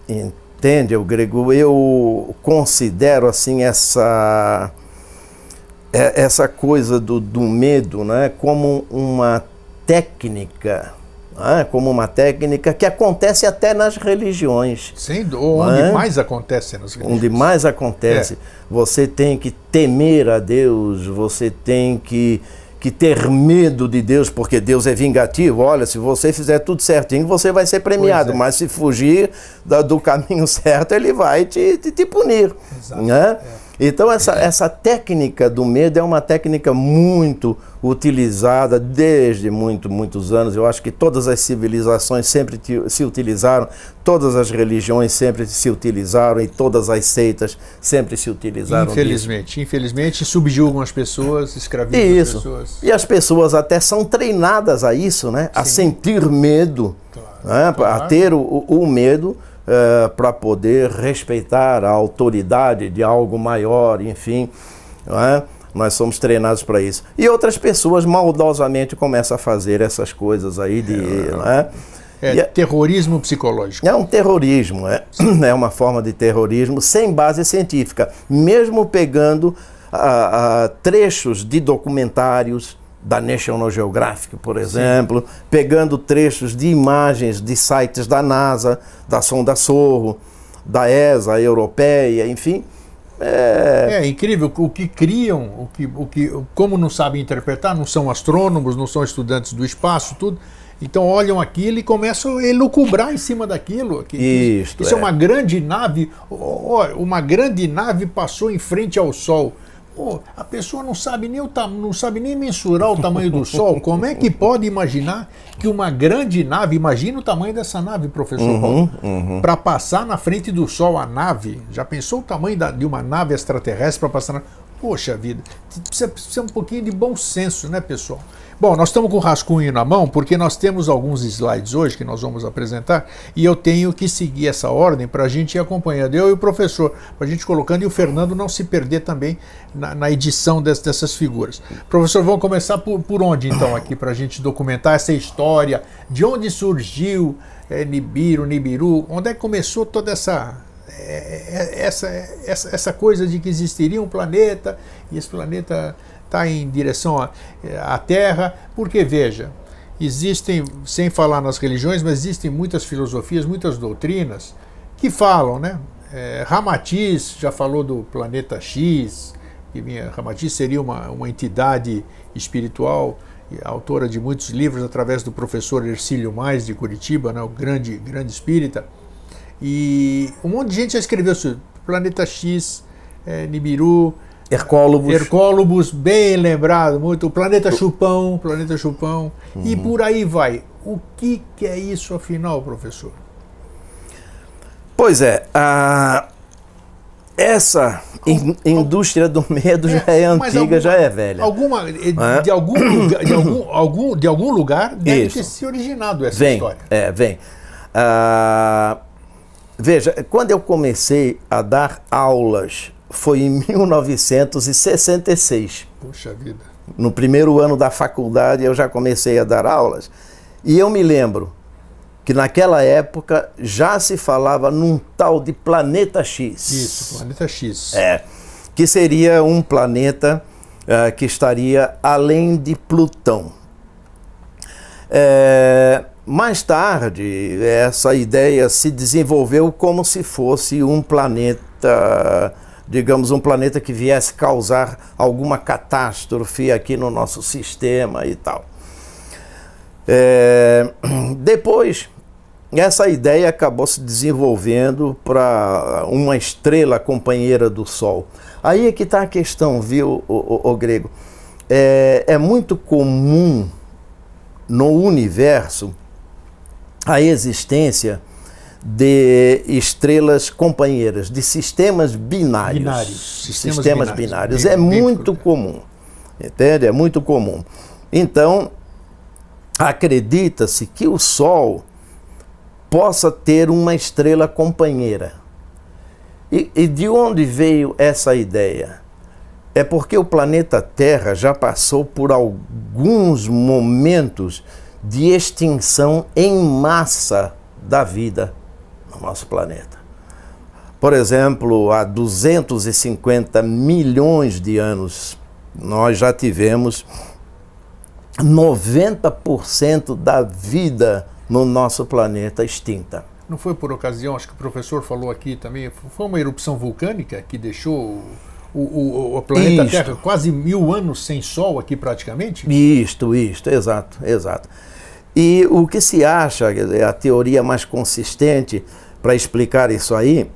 Speaker 2: entende, Grego? Eu considero assim essa coisa do medo, né, como uma técnica, né, que acontece até nas religiões.
Speaker 1: Sim, onde mais acontece nas religiões.
Speaker 2: Onde mais acontece. Você tem que temer a Deus, você tem que ter medo de Deus, porque Deus é vingativo. Olha, se você fizer tudo certinho, você vai ser premiado, mas se fugir do caminho certo, ele vai te punir. Exato. Né? Então essa técnica do medo é uma técnica muito utilizada desde muitos anos. Eu acho que todas as civilizações sempre se utilizaram, todas as religiões sempre se utilizaram e todas as seitas sempre se utilizaram.
Speaker 1: Infelizmente subjugam as pessoas, escravizam as pessoas.
Speaker 2: E as pessoas até são treinadas a isso, né? A sentir medo, né? A ter o medo. Para poder respeitar a autoridade de algo maior, enfim, não é? Nós somos treinados para isso. E outras pessoas maldosamente começam a fazer essas coisas aí de... não é?
Speaker 1: Terrorismo psicológico.
Speaker 2: É um terrorismo, é uma forma de terrorismo sem base científica, mesmo pegando trechos de documentários da National Geographic, por exemplo, pegando trechos de imagens de sites da NASA, da sonda Sorro, da ESA europeia, enfim.
Speaker 1: É incrível o que criam, como não sabem interpretar, não são astrônomos, não são estudantes do espaço, tudo. Então olham aquilo e começam a elucubrar em cima daquilo. Isso é uma grande nave. Uma grande nave passou em frente ao Sol. A pessoa não sabe nem mensurar o tamanho do Sol. Como é que pode imaginar que uma grande nave, imagina o tamanho dessa nave, professor Paulo, para passar na frente do Sol, a nave, já pensou o tamanho de uma nave extraterrestre para passar na... Poxa vida, precisa um pouquinho de bom senso, né, pessoal? Bom, nós estamos com o rascunho na mão porque nós temos alguns slides hoje que nós vamos apresentar e eu tenho que seguir essa ordem para a gente ir acompanhando, eu e o professor, para a gente colocando e o Fernando não se perder também na edição dessas figuras. Professor, vamos começar por onde então aqui para a gente documentar essa história, de onde surgiu Nibiru, onde é que começou toda essa coisa de que existiria um planeta e esse planeta está em direção à Terra, porque veja, existem, sem falar nas religiões, mas existem muitas filosofias, muitas doutrinas que falam, né? Ramatiz já falou do planeta X, que Ramatiz seria uma entidade espiritual, autora de muitos livros através do professor Hercílio Mais de Curitiba, né? O grande espírita. E um monte de gente já escreveu isso, planeta X, Nibiru, Hercólobos, bem lembrado, muito, o planeta Chupão, e por aí vai. O que é isso afinal, professor?
Speaker 2: Pois é, essa indústria do medo já é antiga, já é velha.
Speaker 1: De algum lugar deve ter se originado essa história.
Speaker 2: Vem. Veja, quando eu comecei a dar aulas, foi em 1966.
Speaker 1: Puxa vida.
Speaker 2: No primeiro ano da faculdade eu já comecei a dar aulas. E eu me lembro que naquela época já se falava num tal de planeta X.
Speaker 1: Isso, planeta X.
Speaker 2: Que seria um planeta que estaria além de Plutão. Mais tarde, essa ideia se desenvolveu como se fosse um planeta, digamos, um planeta que viesse causar alguma catástrofe aqui no nosso sistema e tal. Depois, essa ideia acabou se desenvolvendo para uma estrela companheira do Sol. Aí é que está a questão, viu, o Grego? É muito comum no universo a existência de estrelas companheiras, de sistemas binários. Sistemas binários. É muito comum, entende? É muito comum. Então, acredita-se que o Sol possa ter uma estrela companheira. E de onde veio essa ideia? É porque o planeta Terra já passou por alguns momentos de extinção em massa da vida no nosso planeta. Por exemplo, há 250 milhões de anos, nós já tivemos 90% da vida no nosso planeta extinta.
Speaker 1: Não foi por ocasião, acho que o professor falou aqui também, foi uma erupção vulcânica que deixou o planeta Terra quase 1000 anos sem Sol aqui praticamente?
Speaker 2: Isto, exato. E o que se acha, a teoria mais consistente para explicar isso aí,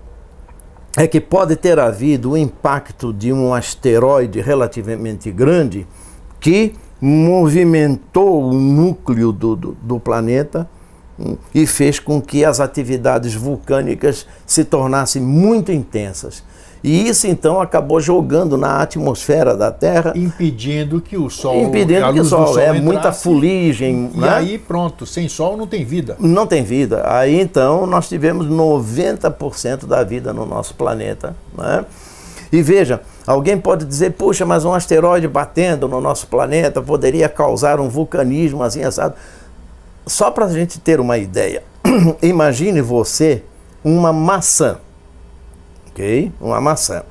Speaker 2: é que pode ter havido o impacto de um asteroide relativamente grande que movimentou o núcleo do planeta e fez com que as atividades vulcânicas se tornassem muito intensas. E isso então acabou jogando na atmosfera da Terra,
Speaker 1: impedindo que o Sol,
Speaker 2: impedindo que o Sol
Speaker 1: entrasse,
Speaker 2: muita fuligem.
Speaker 1: E aí pronto, sem Sol não tem vida.
Speaker 2: Não tem vida. Aí então nós tivemos 90% da vida no nosso planeta, né? E veja, alguém pode dizer, puxa, mas um asteroide batendo no nosso planeta poderia causar um vulcanismo assim assado. Só para a gente ter uma ideia, imagine você uma maçã, ok? Uma maçã.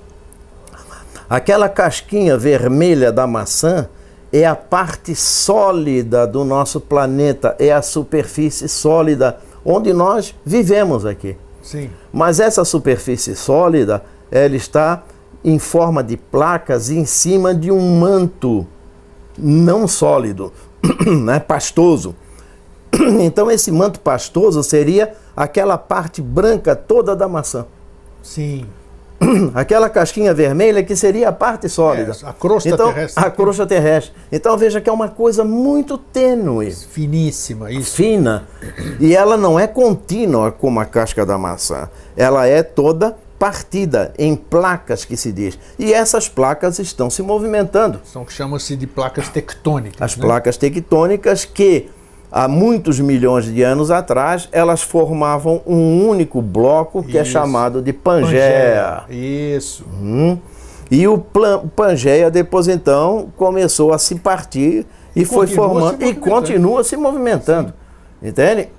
Speaker 2: Aquela casquinha vermelha da maçã é a parte sólida do nosso planeta, é a superfície sólida onde nós vivemos aqui.
Speaker 1: Sim.
Speaker 2: Mas essa superfície sólida, ela está em forma de placas em cima de um manto não sólido, né, pastoso. Então esse manto pastoso seria aquela parte branca toda da maçã.
Speaker 1: Sim.
Speaker 2: Aquela casquinha vermelha que seria a parte sólida.
Speaker 1: A crosta
Speaker 2: então,
Speaker 1: terrestre.
Speaker 2: A crosta terrestre. Então veja que é uma coisa muito tênue.
Speaker 1: Finíssima, isso.
Speaker 2: Fina. E ela não é contínua como a casca da maçã. Ela é toda partida em placas, que se diz. E essas placas estão se movimentando.
Speaker 1: Chamam-se de placas tectônicas.
Speaker 2: As placas tectônicas que, há muitos milhões de anos atrás, elas formavam um único bloco que é chamado de Pangeia.
Speaker 1: Isso.
Speaker 2: E o Pangeia depois então começou a se partir e foi formando e continua se movimentando. Sim. Entende?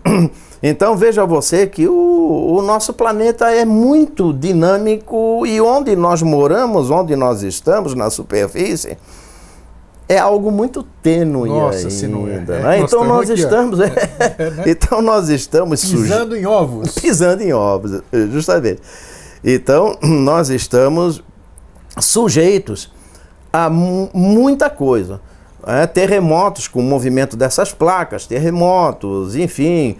Speaker 2: Então veja você que o nosso planeta é muito dinâmico e onde nós moramos, onde nós estamos na superfície, é algo muito tênue.
Speaker 1: Nossa,
Speaker 2: ainda,
Speaker 1: se não é.
Speaker 2: Né? Então nós estamos,
Speaker 1: né?
Speaker 2: então nós estamos
Speaker 1: pisando em ovos.
Speaker 2: Pisando em ovos, justamente. Então nós estamos sujeitos a muita coisa. Terremotos com o movimento dessas placas, terremotos, enfim,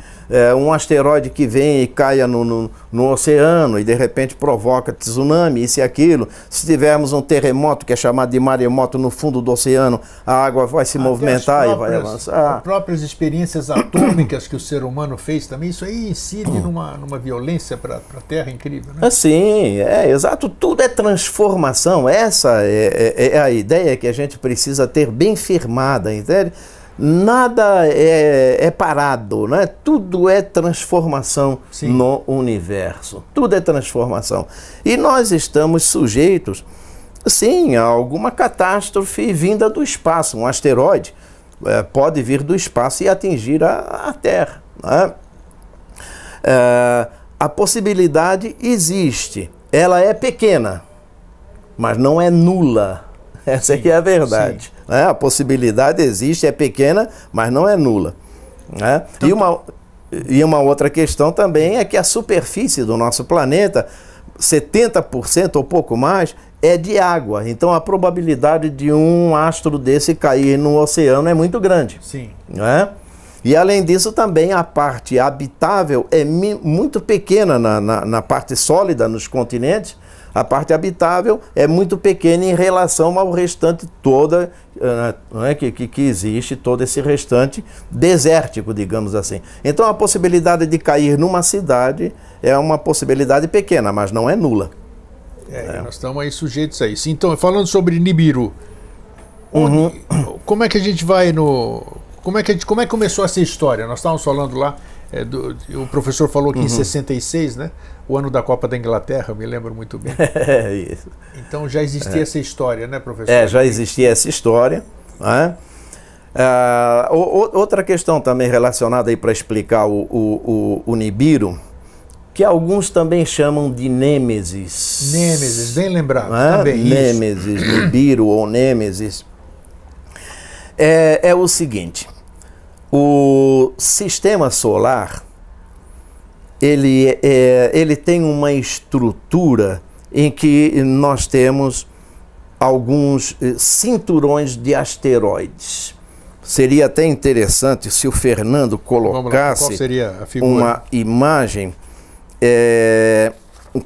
Speaker 2: um asteroide que vem e caia no oceano e de repente provoca tsunami, isso e aquilo. Se tivermos um terremoto que é chamado de maremoto no fundo do oceano, a água vai se movimentar e vai avançar.
Speaker 1: As próprias experiências atômicas que o ser humano fez também, isso aí incide numa violência para a Terra incrível, né?
Speaker 2: Sim, exato, tudo é transformação. Essa é a ideia que a gente precisa ter bem firmada, entende? Nada é parado, né? Tudo é transformação. Sim. No universo. Tudo é transformação. E nós estamos sujeitos, sim, a alguma catástrofe vinda do espaço. Um asteroide pode vir do espaço e atingir a Terra, né? A possibilidade existe. Ela é pequena, mas não é nula. Essa aqui é a verdade. Né? A possibilidade existe, é pequena, mas não é nula. Né? E uma outra questão também é que a superfície do nosso planeta, 70% ou pouco mais, é de água. Então a probabilidade de um astro desse cair no oceano é muito grande.
Speaker 1: Sim.
Speaker 2: Né? E além disso também a parte habitável é muito pequena na parte sólida, nos continentes. A parte habitável é muito pequena em relação ao restante toda, que existe, todo esse restante desértico, digamos assim. Então a possibilidade de cair numa cidade é uma possibilidade pequena, mas não é nula.
Speaker 1: Nós estamos aí sujeitos a isso. Então, falando sobre Nibiru, como é que a gente vai no... Como é que começou essa história? Nós estávamos falando lá, o professor falou que em 66, né? O ano da Copa da Inglaterra, eu me lembro muito bem.
Speaker 2: Isso.
Speaker 1: Então já existia essa história, né, professor?
Speaker 2: Já existia essa história. Né? Outra questão também relacionada aí para explicar o Nibiru, que alguns também chamam de Nêmesis.
Speaker 1: Nêmesis, bem lembrado. Também
Speaker 2: Nêmesis, Nibiru ou Nêmesis. É o seguinte, o sistema solar, ele tem uma estrutura em que nós temos alguns cinturões de asteroides. Seria até interessante se o Fernando colocasse
Speaker 1: Qual seria a figura?
Speaker 2: Uma imagem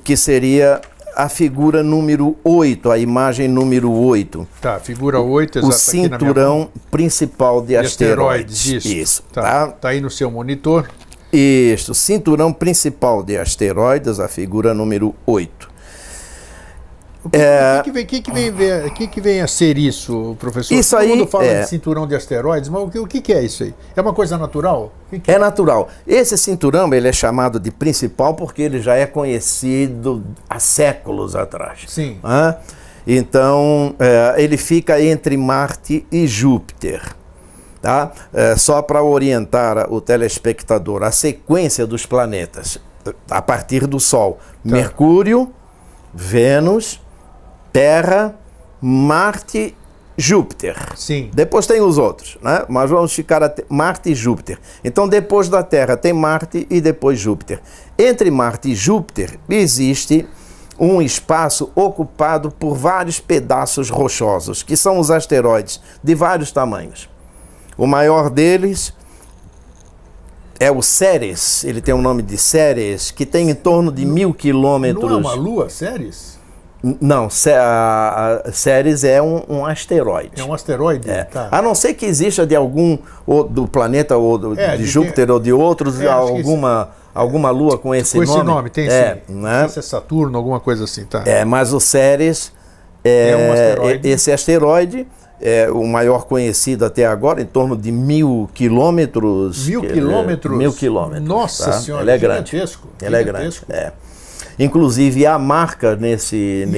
Speaker 2: que seria a figura número 8, a imagem número 8.
Speaker 1: Tá, figura 8, exato.
Speaker 2: O cinturão principal de asteroides.
Speaker 1: Isso. Tá aí no seu monitor.
Speaker 2: Isso, cinturão principal de asteroides, a figura número 8.
Speaker 1: O que vem a ser isso, professor?
Speaker 2: Isso
Speaker 1: Todo
Speaker 2: aí
Speaker 1: mundo fala de cinturão de asteroides, mas o que é isso aí? É uma coisa natural?
Speaker 2: É natural. Esse cinturão ele é chamado de principal porque ele já é conhecido há séculos atrás.
Speaker 1: Sim.
Speaker 2: Então, ele fica entre Marte e Júpiter. Tá? Só para orientar o telespectador, a sequência dos planetas a partir do Sol. Tá. Mercúrio, Vênus, Terra, Marte, Júpiter.
Speaker 1: Sim.
Speaker 2: Depois tem os outros, né? Mas vamos ficar até Marte e Júpiter. Então, depois da Terra tem Marte e depois Júpiter. Entre Marte e Júpiter existe um espaço ocupado por vários pedaços rochosos, que são os asteroides de vários tamanhos. O maior deles é o Ceres, ele tem o nome de Ceres, que tem em torno de 1000 quilômetros.
Speaker 1: Não é uma lua, Ceres?
Speaker 2: Não, Ceres é um asteroide.
Speaker 1: É um asteroide?
Speaker 2: Tá. A não ser que exista de algum, ou do planeta, ou de Júpiter, ou de outros, alguma lua com esse nome. Com esse nome,
Speaker 1: tem sim. Né? Não sei se é Saturno, alguma coisa assim, tá?
Speaker 2: Mas o Ceres
Speaker 1: um asteroide.
Speaker 2: Esse asteroide é o maior conhecido até agora, em torno de 1000 quilômetros.
Speaker 1: 1000 quilômetros?
Speaker 2: 1000 quilômetros.
Speaker 1: Nossa Senhora,
Speaker 2: ele é grande.
Speaker 1: Gigantesco.
Speaker 2: Ele é grande. Inclusive, há marca nesse...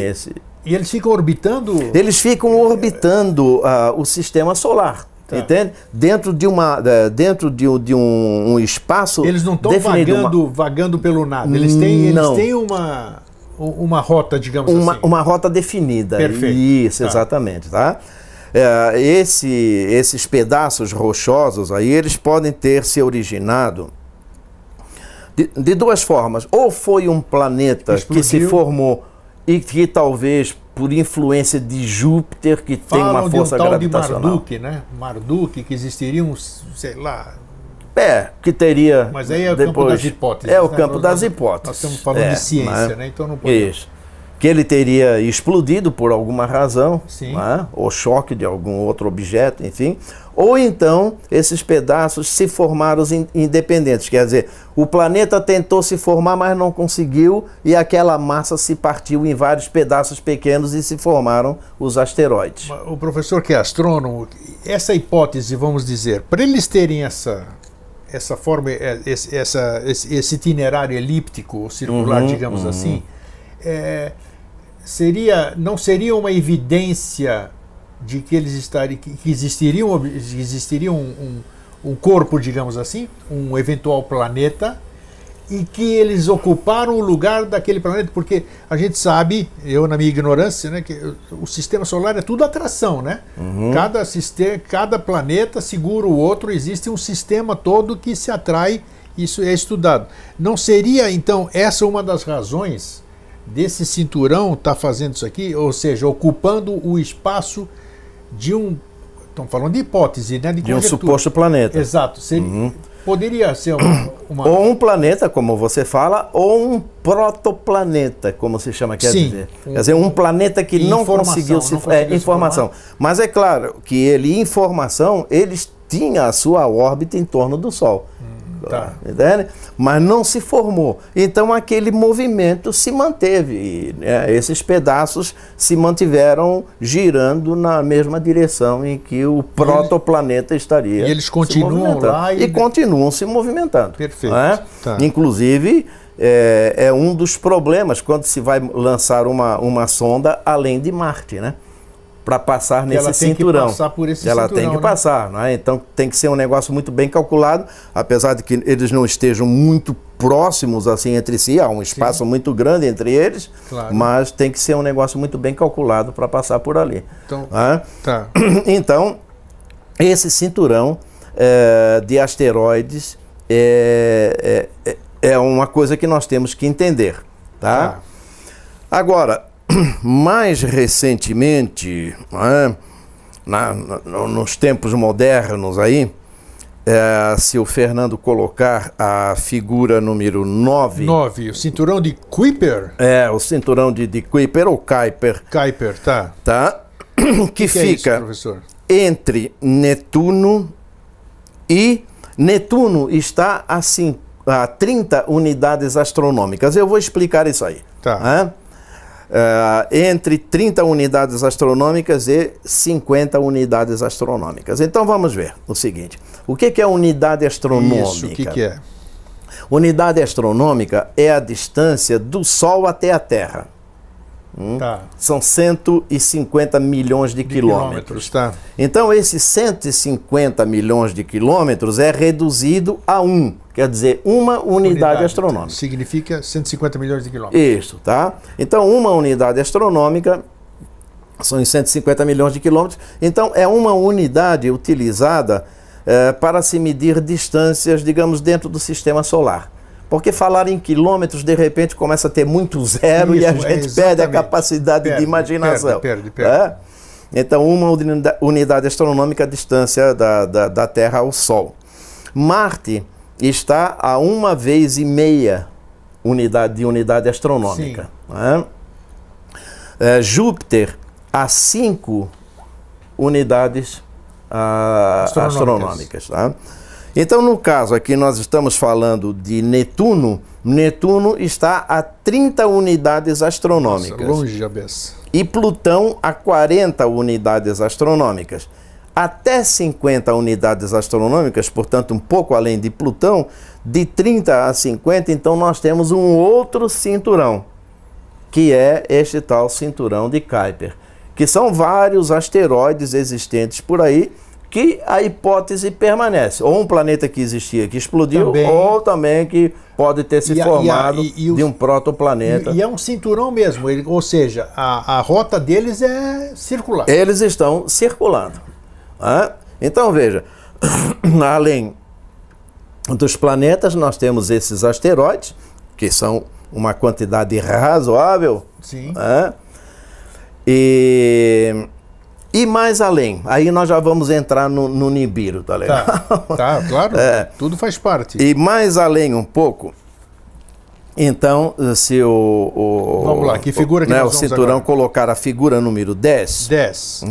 Speaker 1: E eles ficam orbitando?
Speaker 2: Eles ficam orbitando o sistema solar. Tá. Entende? Dentro de um espaço.
Speaker 1: Eles não estão vagando pelo nada. Eles têm uma rota, digamos assim.
Speaker 2: Uma rota definida.
Speaker 1: Perfeito.
Speaker 2: Isso, exatamente. Tá? Esses pedaços rochosos aí, eles podem ter se originado de duas formas. Ou foi um planeta que se formou e que talvez por influência de Júpiter, que tem uma força gravitacional.
Speaker 1: De Marduk, né? Marduk, que existiriam, sei lá...
Speaker 2: que teria...
Speaker 1: Mas aí é o campo das hipóteses.
Speaker 2: O campo das hipóteses.
Speaker 1: Nós estamos falando de ciência, né? Então não pode...
Speaker 2: Isso. Que ele teria explodido por alguma razão,
Speaker 1: sim,
Speaker 2: ou choque de algum outro objeto, enfim. Ou então, esses pedaços se formaram independentes. Quer dizer, o planeta tentou se formar, mas não conseguiu, e aquela massa se partiu em vários pedaços pequenos e se formaram os asteroides.
Speaker 1: O professor que é astrônomo, essa hipótese, vamos dizer, para eles terem essa forma, esse itinerário elíptico ou circular, digamos assim, não seria uma evidência de que eles que existiria um corpo, digamos assim, um eventual planeta, e que eles ocuparam o lugar daquele planeta, porque a gente sabe, eu na minha ignorância, né, que o sistema solar é tudo atração, né? Cada planeta segura o outro, existe um sistema todo que se atrai, isso é estudado. Não seria, então, essa uma das razões desse cinturão estar fazendo isso aqui, ou seja, ocupando o espaço de um... Estamos falando de hipótese, né?
Speaker 2: De um suposto planeta.
Speaker 1: Exato. Poderia ser uma...
Speaker 2: Ou um planeta, como você fala, ou um protoplaneta, como se chama, quer dizer. Quer dizer, um planeta que não conseguiu se informação. Mas é claro que informação, eles tinham a sua órbita em torno do Sol.
Speaker 1: Tá.
Speaker 2: Entende? Mas não se formou. Então aquele movimento se manteve. E, esses pedaços se mantiveram girando na mesma direção em que o protoplaneta estaria.
Speaker 1: E eles continuam lá
Speaker 2: e continuam se movimentando.
Speaker 1: Perfeito.
Speaker 2: Tá. Inclusive, é um dos problemas quando se vai lançar uma sonda além de Marte, né? Para passar nesse cinturão.
Speaker 1: Ela tem que passar por esse cinturão.
Speaker 2: Ela tem que passar, né? Então tem que ser um negócio muito bem calculado, apesar de que eles não estejam muito próximos assim entre si, há um espaço muito grande entre eles,
Speaker 1: claro,
Speaker 2: mas tem que ser um negócio muito bem calculado para passar por ali.
Speaker 1: Então,
Speaker 2: então esse cinturão de asteroides é uma coisa que nós temos que entender, tá? Agora, mais recentemente, nos tempos modernos aí, se o Fernando colocar a figura número 9.
Speaker 1: 9, o cinturão de Kuiper.
Speaker 2: O cinturão de Kuiper ou Kuiper.
Speaker 1: Kuiper, tá.
Speaker 2: Tá? Que fica
Speaker 1: é isso, professor?
Speaker 2: Entre Netuno e... Netuno está a 30 unidades astronômicas. Eu vou explicar isso aí.
Speaker 1: Tá.
Speaker 2: Entre 30 unidades astronômicas e 50 unidades astronômicas. Então vamos ver o seguinte. O que é unidade astronômica?
Speaker 1: Isso, o que é?
Speaker 2: Unidade astronômica é a distância do Sol até a Terra.
Speaker 1: Tá.
Speaker 2: São 150 milhões de quilômetros.
Speaker 1: Tá.
Speaker 2: Então, esses 150 milhões de quilômetros é reduzido a 1, quer dizer, uma unidade astronômica.
Speaker 1: Significa 150 milhões de quilômetros.
Speaker 2: Isso, tá? Então, uma unidade astronômica são em 150 milhões de quilômetros. Então, é uma unidade utilizada para se medir distâncias, digamos, dentro do sistema solar. Porque falar em quilômetros, de repente, começa a ter muito zero. Isso, e a gente perde a capacidade de imaginação.
Speaker 1: Perde.
Speaker 2: Então, uma unidade astronômica a distância da Terra ao Sol. Marte está a 1,5 vezes unidade astronômica. Júpiter a 5 unidades astronômicas. Tá? Então, no caso aqui, nós estamos falando de Netuno. Netuno está a 30 unidades astronômicas.
Speaker 1: Nossa, longe a beça.
Speaker 2: E Plutão a 40 unidades astronômicas. Até 50 unidades astronômicas, portanto, um pouco além de Plutão, de 30 a 50, então nós temos um outro cinturão, que é este tal cinturão de Kuiper, que são vários asteroides existentes por aí, que a hipótese permanece. Ou um planeta que existia que explodiu, ou também que pode ter se formado de um protoplaneta.
Speaker 1: E é um cinturão mesmo, ou seja, a rota deles é circular.
Speaker 2: Eles estão circulando. Então, veja, além dos planetas, nós temos esses asteroides, que são uma quantidade razoável.
Speaker 1: Sim.
Speaker 2: E mais além, aí nós já vamos entrar no Nibiru, tá legal?
Speaker 1: Tá, claro, tudo faz parte.
Speaker 2: E mais além um pouco, então, se
Speaker 1: vamos lá, que figura que nós
Speaker 2: o
Speaker 1: vamos
Speaker 2: cinturão
Speaker 1: agora?
Speaker 2: Colocar a figura número 10.
Speaker 1: 10.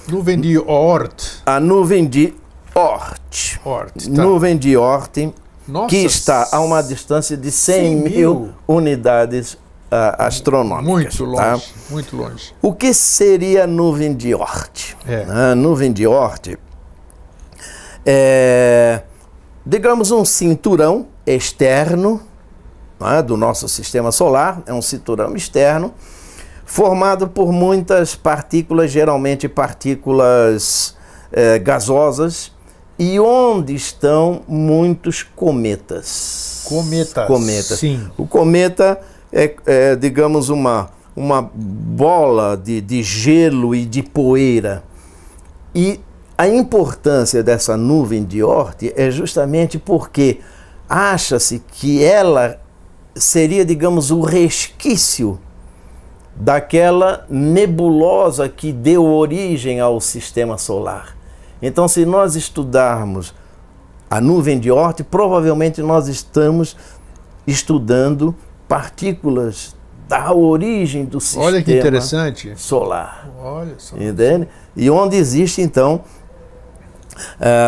Speaker 1: Nuvem de Oort.
Speaker 2: A nuvem de Oort.
Speaker 1: Tá.
Speaker 2: Nuvem de Oort,
Speaker 1: Nossa,
Speaker 2: que está a uma distância de 100 mil unidades astronômicas.
Speaker 1: Muito longe,
Speaker 2: tá?
Speaker 1: Muito longe.
Speaker 2: O que seria a nuvem de Oort? A nuvem de Oort é, digamos, um cinturão externo do nosso sistema solar, é um cinturão externo, formado por muitas partículas, geralmente partículas gasosas, e onde estão muitos cometas.
Speaker 1: Cometas. Sim.
Speaker 2: O cometa digamos, uma bola de gelo e de poeira. E a importância dessa nuvem de Oort é justamente porque acha-se que ela seria, digamos, o resquício daquela nebulosa que deu origem ao sistema solar. Então, se nós estudarmos a nuvem de Oort, provavelmente nós estamos estudando partículas da origem do sistema
Speaker 1: Olha que interessante.
Speaker 2: solar.
Speaker 1: Olha só.
Speaker 2: Entende? E onde existe, então,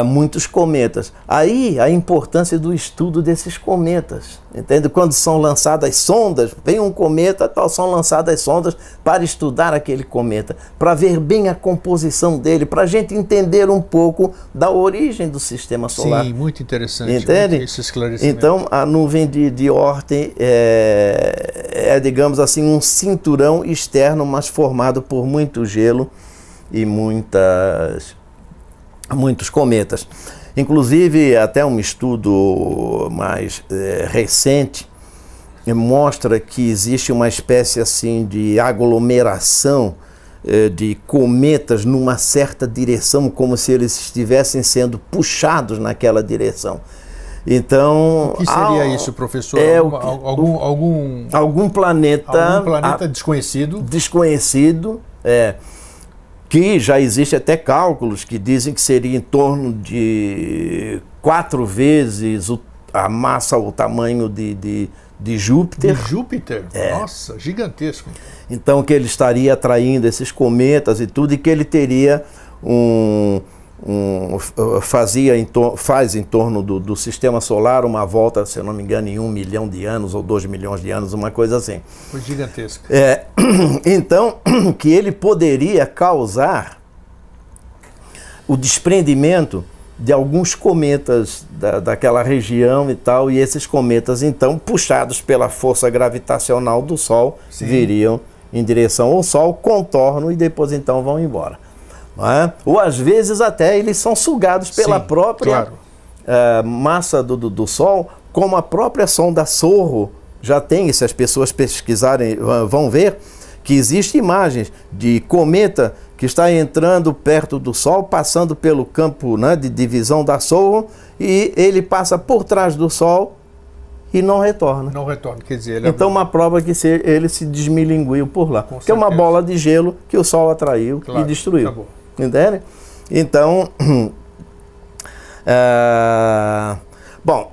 Speaker 2: muitos cometas. Aí a importância do estudo desses cometas. Entende? Quando são lançadas sondas, vem um cometa, são lançadas sondas para estudar aquele cometa, para ver bem a composição dele, para a gente entender um pouco da origem do sistema solar.
Speaker 1: Sim, muito interessante.
Speaker 2: Entende?
Speaker 1: Esse esclarecimento.
Speaker 2: Então, a nuvem de Oort digamos assim, um cinturão externo, mas formado por muito gelo e muitos cometas. Inclusive, até um estudo mais recente mostra que existe uma espécie assim de aglomeração de cometas numa certa direção, como se eles estivessem sendo puxados naquela direção. Então,
Speaker 1: o que seria isso, professor?
Speaker 2: Algum planeta
Speaker 1: desconhecido?
Speaker 2: Desconhecido, que já existe até cálculos que dizem que seria em torno de 4 vezes a massa, o tamanho de Júpiter.
Speaker 1: De Júpiter? Nossa, gigantesco.
Speaker 2: Então que ele estaria atraindo esses cometas e tudo, e que ele teria faz em torno do sistema solar uma volta, se eu não me engano, em 1 milhão de anos ou 2 milhões de anos, uma coisa assim.
Speaker 1: Foi gigantesco.
Speaker 2: Então, que ele poderia causar o desprendimento de alguns cometas daquela região e tal, e esses cometas, então, puxados pela força gravitacional do Sol, sim, viriam em direção ao Sol, contornam e depois, então, vão embora. Não é? Ou, às vezes, até eles são sugados pela, sim, própria massa do Sol, como a própria sonda SOHO já tem, e se as pessoas pesquisarem, vão ver que existem imagens de cometa que está entrando perto do Sol, passando pelo campo, né, de divisão da SOHO, e ele passa por trás do Sol e não retorna.
Speaker 1: Não retorna, quer dizer... Ele
Speaker 2: então, uma prova que ele se desmilinguiu por lá. Que é uma bola de gelo que o Sol atraiu, claro, e destruiu. Acabou. Entende? Então, bom,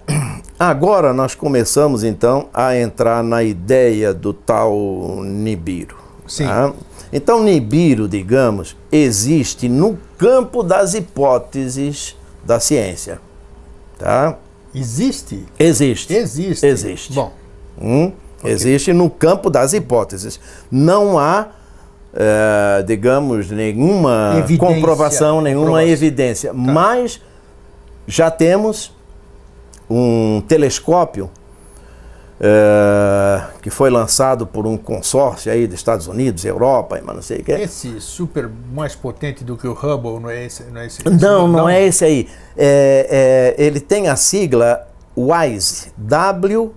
Speaker 2: agora nós começamos, então, a entrar na ideia do tal Nibiru.
Speaker 1: Sim.
Speaker 2: Tá? Então, Nibiru, digamos, existe no campo das hipóteses da ciência. Tá?
Speaker 1: Existe?
Speaker 2: Existe.
Speaker 1: Existe.
Speaker 2: Existe.
Speaker 1: Bom.
Speaker 2: Okay. Existe no campo das hipóteses. Não há, digamos, nenhuma evidência, comprovação, nenhuma evidência. Tá. Mas já temos um telescópio que foi lançado por um consórcio aí dos Estados Unidos, Europa, mas não sei o que.
Speaker 1: Esse super mais potente do que o Hubble, não é esse?
Speaker 2: Não é esse aí. Ele tem a sigla WISE, W-I-S-E.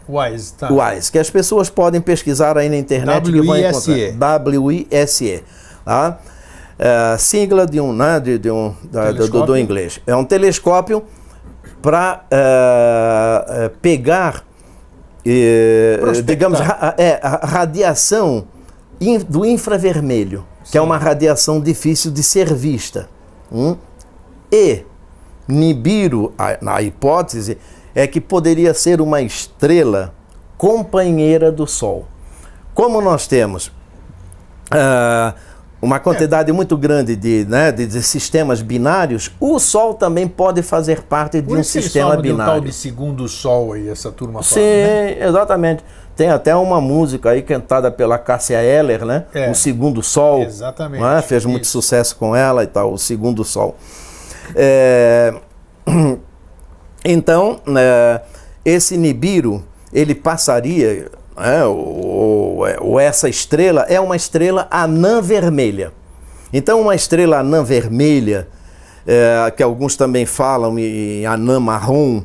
Speaker 1: WISE, tá.
Speaker 2: WISE, que as pessoas podem pesquisar aí na internet.
Speaker 1: W-I-S-E.
Speaker 2: W-I-S-E. Tá? Sigla do inglês. É um telescópio para pegar, digamos, a radiação do infravermelho, sim, que é uma radiação difícil de ser vista. E Nibiru, na hipótese, é que poderia ser uma estrela companheira do Sol. Como nós temos uma quantidade muito grande de sistemas binários, o Sol também pode fazer parte de um sistema binário.
Speaker 1: Por isso tal de segundo Sol aí, essa turma fala.
Speaker 2: Sim, né? Exatamente. Tem até uma música aí cantada pela Cássia Eller, né? O Segundo Sol.
Speaker 1: Exatamente.
Speaker 2: Né? Fez muito sucesso com ela e tal, o Segundo Sol. Então, esse Nibiru, ele passaria... ou essa estrela é uma estrela anã vermelha. Então, uma estrela anã vermelha, que alguns também falam em anã marrom,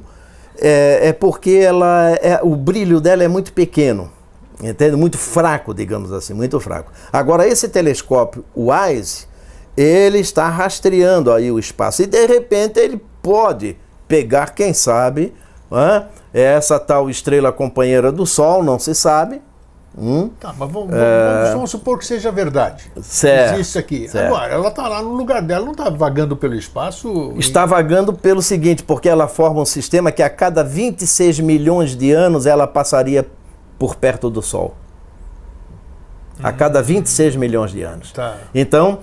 Speaker 2: é porque o brilho dela é muito pequeno, entende? Muito fraco, digamos assim, muito fraco. Agora, esse telescópio WISE, ele está rastreando aí o espaço e, de repente, ele pode pegar, quem sabe, essa tal estrela companheira do Sol, não se sabe.
Speaker 1: Tá, mas vamos supor que seja verdade.
Speaker 2: Certo.
Speaker 1: Existe isso aqui.
Speaker 2: Certo.
Speaker 1: Agora, ela está lá no lugar dela, não está vagando pelo espaço?
Speaker 2: Está vagando pelo seguinte, porque ela forma um sistema que a cada 26 milhões de anos ela passaria por perto do Sol. A cada 26 milhões de anos.
Speaker 1: Tá.
Speaker 2: Então,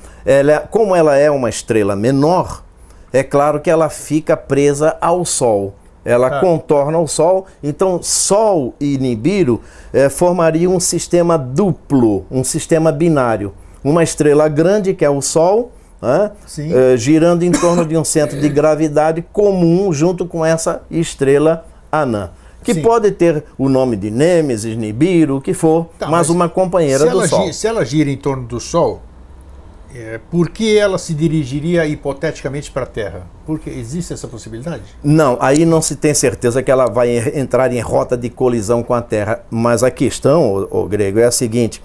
Speaker 2: como ela é uma estrela menor, é claro que ela fica presa ao Sol. Ela contorna o Sol, então Sol e Nibiru formariam um sistema duplo, um sistema binário. Uma estrela grande, que é o Sol, girando em torno de um centro de gravidade comum junto com essa estrela anã. Que pode ter o nome de Nêmesis, Nibiru, o que for, mas uma companheira do Sol.
Speaker 1: Se ela gira em torno do Sol, por que ela se dirigiria hipoteticamente para a Terra? Porque existe essa possibilidade?
Speaker 2: Não, aí não se tem certeza que ela vai entrar em rota de colisão com a Terra. Mas a questão, o Grego, é a seguinte: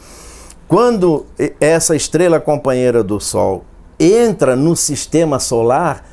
Speaker 2: quando essa estrela companheira do Sol entra no sistema solar,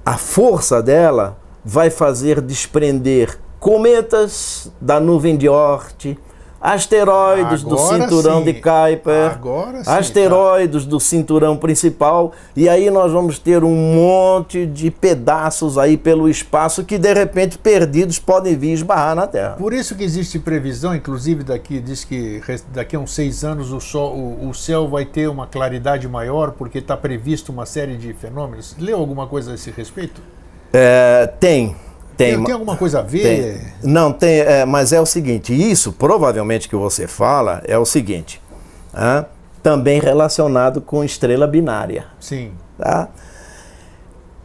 Speaker 2: a força dela vai fazer desprender cometas da nuvem de Oort, asteroides do cinturão de Kuiper, asteroides do cinturão principal, e aí nós vamos ter um monte de pedaços aí pelo espaço que de repente perdidos podem vir esbarrar na Terra.
Speaker 1: Por isso que existe previsão, inclusive diz que daqui a uns 6 anos o céu vai ter uma claridade maior, porque está previsto uma série de fenômenos. Leu alguma coisa a esse respeito?
Speaker 2: Tem
Speaker 1: alguma coisa a ver?
Speaker 2: Não, tem, mas é o seguinte, isso provavelmente que você fala é o seguinte, também relacionado com estrela binária.
Speaker 1: Sim.
Speaker 2: Tá?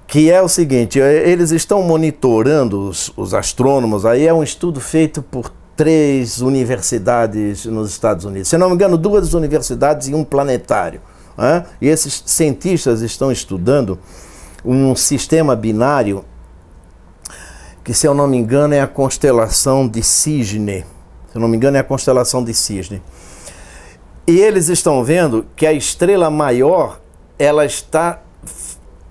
Speaker 2: Que é o seguinte, eles estão monitorando, os astrônomos, aí é um estudo feito por 3 universidades nos Estados Unidos. Se não me engano, 2 universidades e um planetário. E esses cientistas estão estudando um sistema binário que, se eu não me engano, é a constelação de Cisne. Se eu não me engano, é a constelação de Cisne. E eles estão vendo que a estrela maior, ela está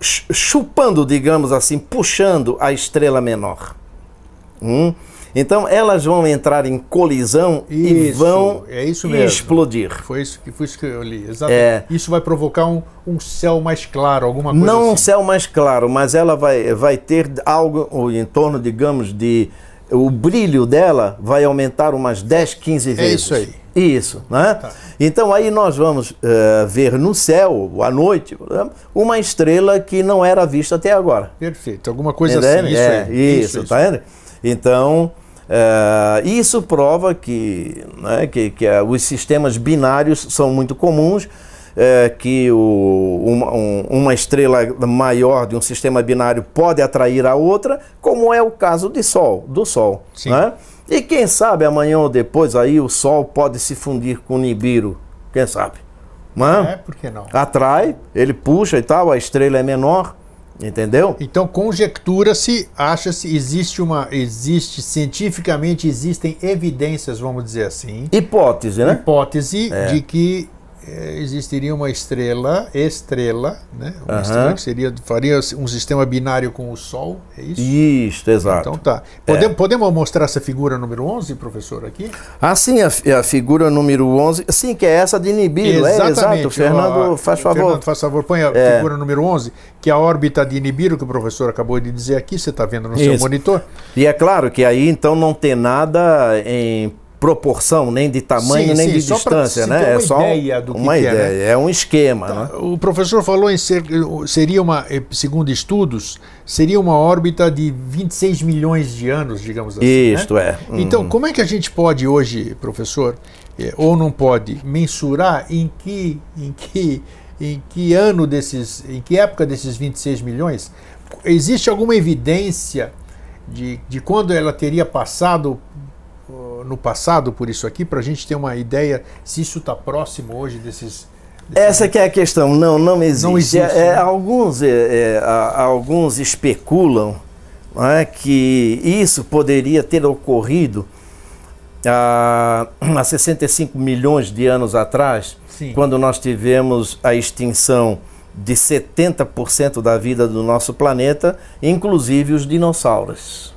Speaker 2: chupando, digamos assim, puxando a estrela menor. Então, elas vão entrar em colisão e vão explodir.
Speaker 1: Foi isso que eu li. Exatamente. Isso vai provocar um céu mais claro, alguma coisa
Speaker 2: Não
Speaker 1: assim.
Speaker 2: um céu mais claro, mas ela vai ter algo em torno, digamos, de... O brilho dela vai aumentar umas 10, 15 vezes.
Speaker 1: É isso aí.
Speaker 2: Isso, né? Tá. Então aí nós vamos ver no céu, à noite, uma estrela que não era vista até agora.
Speaker 1: Perfeito. Alguma coisa assim.
Speaker 2: Isso, tá vendo? Então... isso prova que os sistemas binários são muito comuns, que uma estrela maior de um sistema binário pode atrair a outra, como é o caso do Sol. Né? E quem sabe amanhã ou depois aí o Sol pode se fundir com o Nibiru, quem sabe?
Speaker 1: Por que não?
Speaker 2: Atrai, ele puxa e tal, a estrela é menor. Entendeu?
Speaker 1: Então conjectura-se, acha-se, cientificamente existem evidências, vamos dizer assim.
Speaker 2: Hipótese, né?
Speaker 1: Hipótese de que existiria uma estrela, né? Uma estrela que faria um sistema binário com o Sol, é isso?
Speaker 2: Isso, exato.
Speaker 1: Então tá. Podemos mostrar essa figura número 11, professor, aqui?
Speaker 2: Sim, a figura número 11, sim, que é essa de Nibiru.
Speaker 1: Exatamente.
Speaker 2: Exato. Fernando, faz favor.
Speaker 1: Fernando, faz favor, põe a figura número 11, que é a órbita de Nibiru, que o professor acabou de dizer aqui, você está vendo no seu monitor.
Speaker 2: E é claro que aí então não tem nada em proporção, nem de tamanho, nem de distância, né?
Speaker 1: É só uma ideia do que
Speaker 2: uma ideia, é um esquema. Né?
Speaker 1: O professor falou seria segundo estudos, seria uma órbita de 26 milhões de anos, digamos assim.
Speaker 2: Isto
Speaker 1: né? Então, como é que a gente pode hoje, professor, ou não pode, mensurar em que ano em que época desses 26 milhões? Existe alguma evidência de quando ela teria passado no passado por isso aqui, para a gente ter uma ideia se isso está próximo hoje desses...
Speaker 2: Essa que é a questão, não existe.
Speaker 1: Não existe, né?
Speaker 2: Alguns especulam que isso poderia ter ocorrido há 65 milhões de anos atrás, quando nós tivemos a extinção de 70% da vida do nosso planeta, inclusive os dinossauros.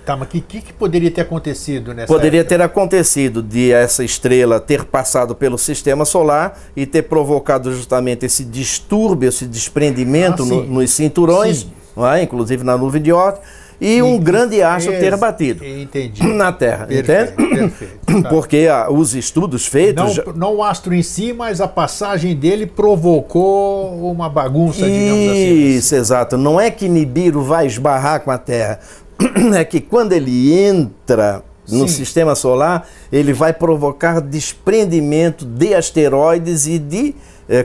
Speaker 1: Tá, mas o que poderia ter acontecido nessa
Speaker 2: Poderia
Speaker 1: época?
Speaker 2: ter acontecido de essa estrela ter passado pelo sistema solar e ter provocado justamente esse distúrbio, esse desprendimento nos cinturões, inclusive na nuvem de Oort, e um grande astro ter batido na Terra.
Speaker 1: Perfeito. Tá.
Speaker 2: Porque os estudos feitos...
Speaker 1: Não o astro em si, mas a passagem dele provocou uma bagunça, digamos assim.
Speaker 2: Isso, exato. Não é que Nibiru vai esbarrar com a Terra. É que quando ele entra no sistema solar, ele vai provocar desprendimento de asteroides e de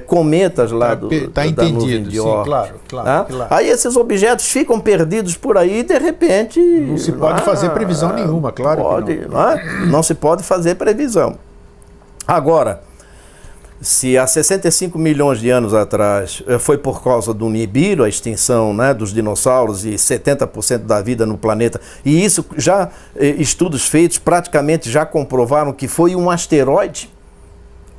Speaker 2: cometas lá da nuvem de Oort.
Speaker 1: Claro.
Speaker 2: Aí esses objetos ficam perdidos por aí e de repente...
Speaker 1: Não se pode fazer previsão nenhuma, claro que não.
Speaker 2: Não se pode fazer previsão. Agora, se há 65 milhões de anos atrás foi por causa do Nibiru, a extinção dos dinossauros e 70% da vida no planeta, e isso já, estudos feitos praticamente já comprovaram que foi um asteroide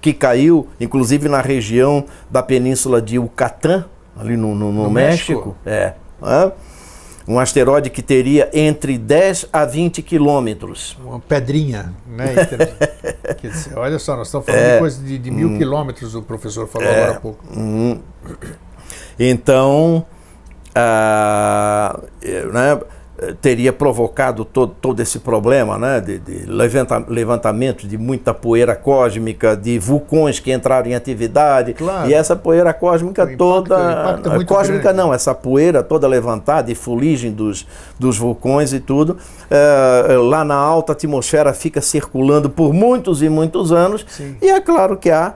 Speaker 2: que caiu, inclusive na região da península de Yucatán, ali no México. Um asteroide que teria entre 10 a 20 quilômetros.
Speaker 1: Uma pedrinha, né? Quer dizer, olha só, nós estamos falando de coisa de 1000 quilômetros, o professor falou agora há pouco.
Speaker 2: Então, né, teria provocado todo esse problema, né, de levantamento de muita poeira cósmica, de vulcões que entraram em atividade,
Speaker 1: claro.
Speaker 2: E essa poeira cósmica toda, cósmica
Speaker 1: grande.
Speaker 2: Não, essa poeira toda levantada e fuligem dos vulcões e tudo, lá na alta atmosfera fica circulando por muitos e muitos anos.
Speaker 1: Sim.
Speaker 2: E é claro que a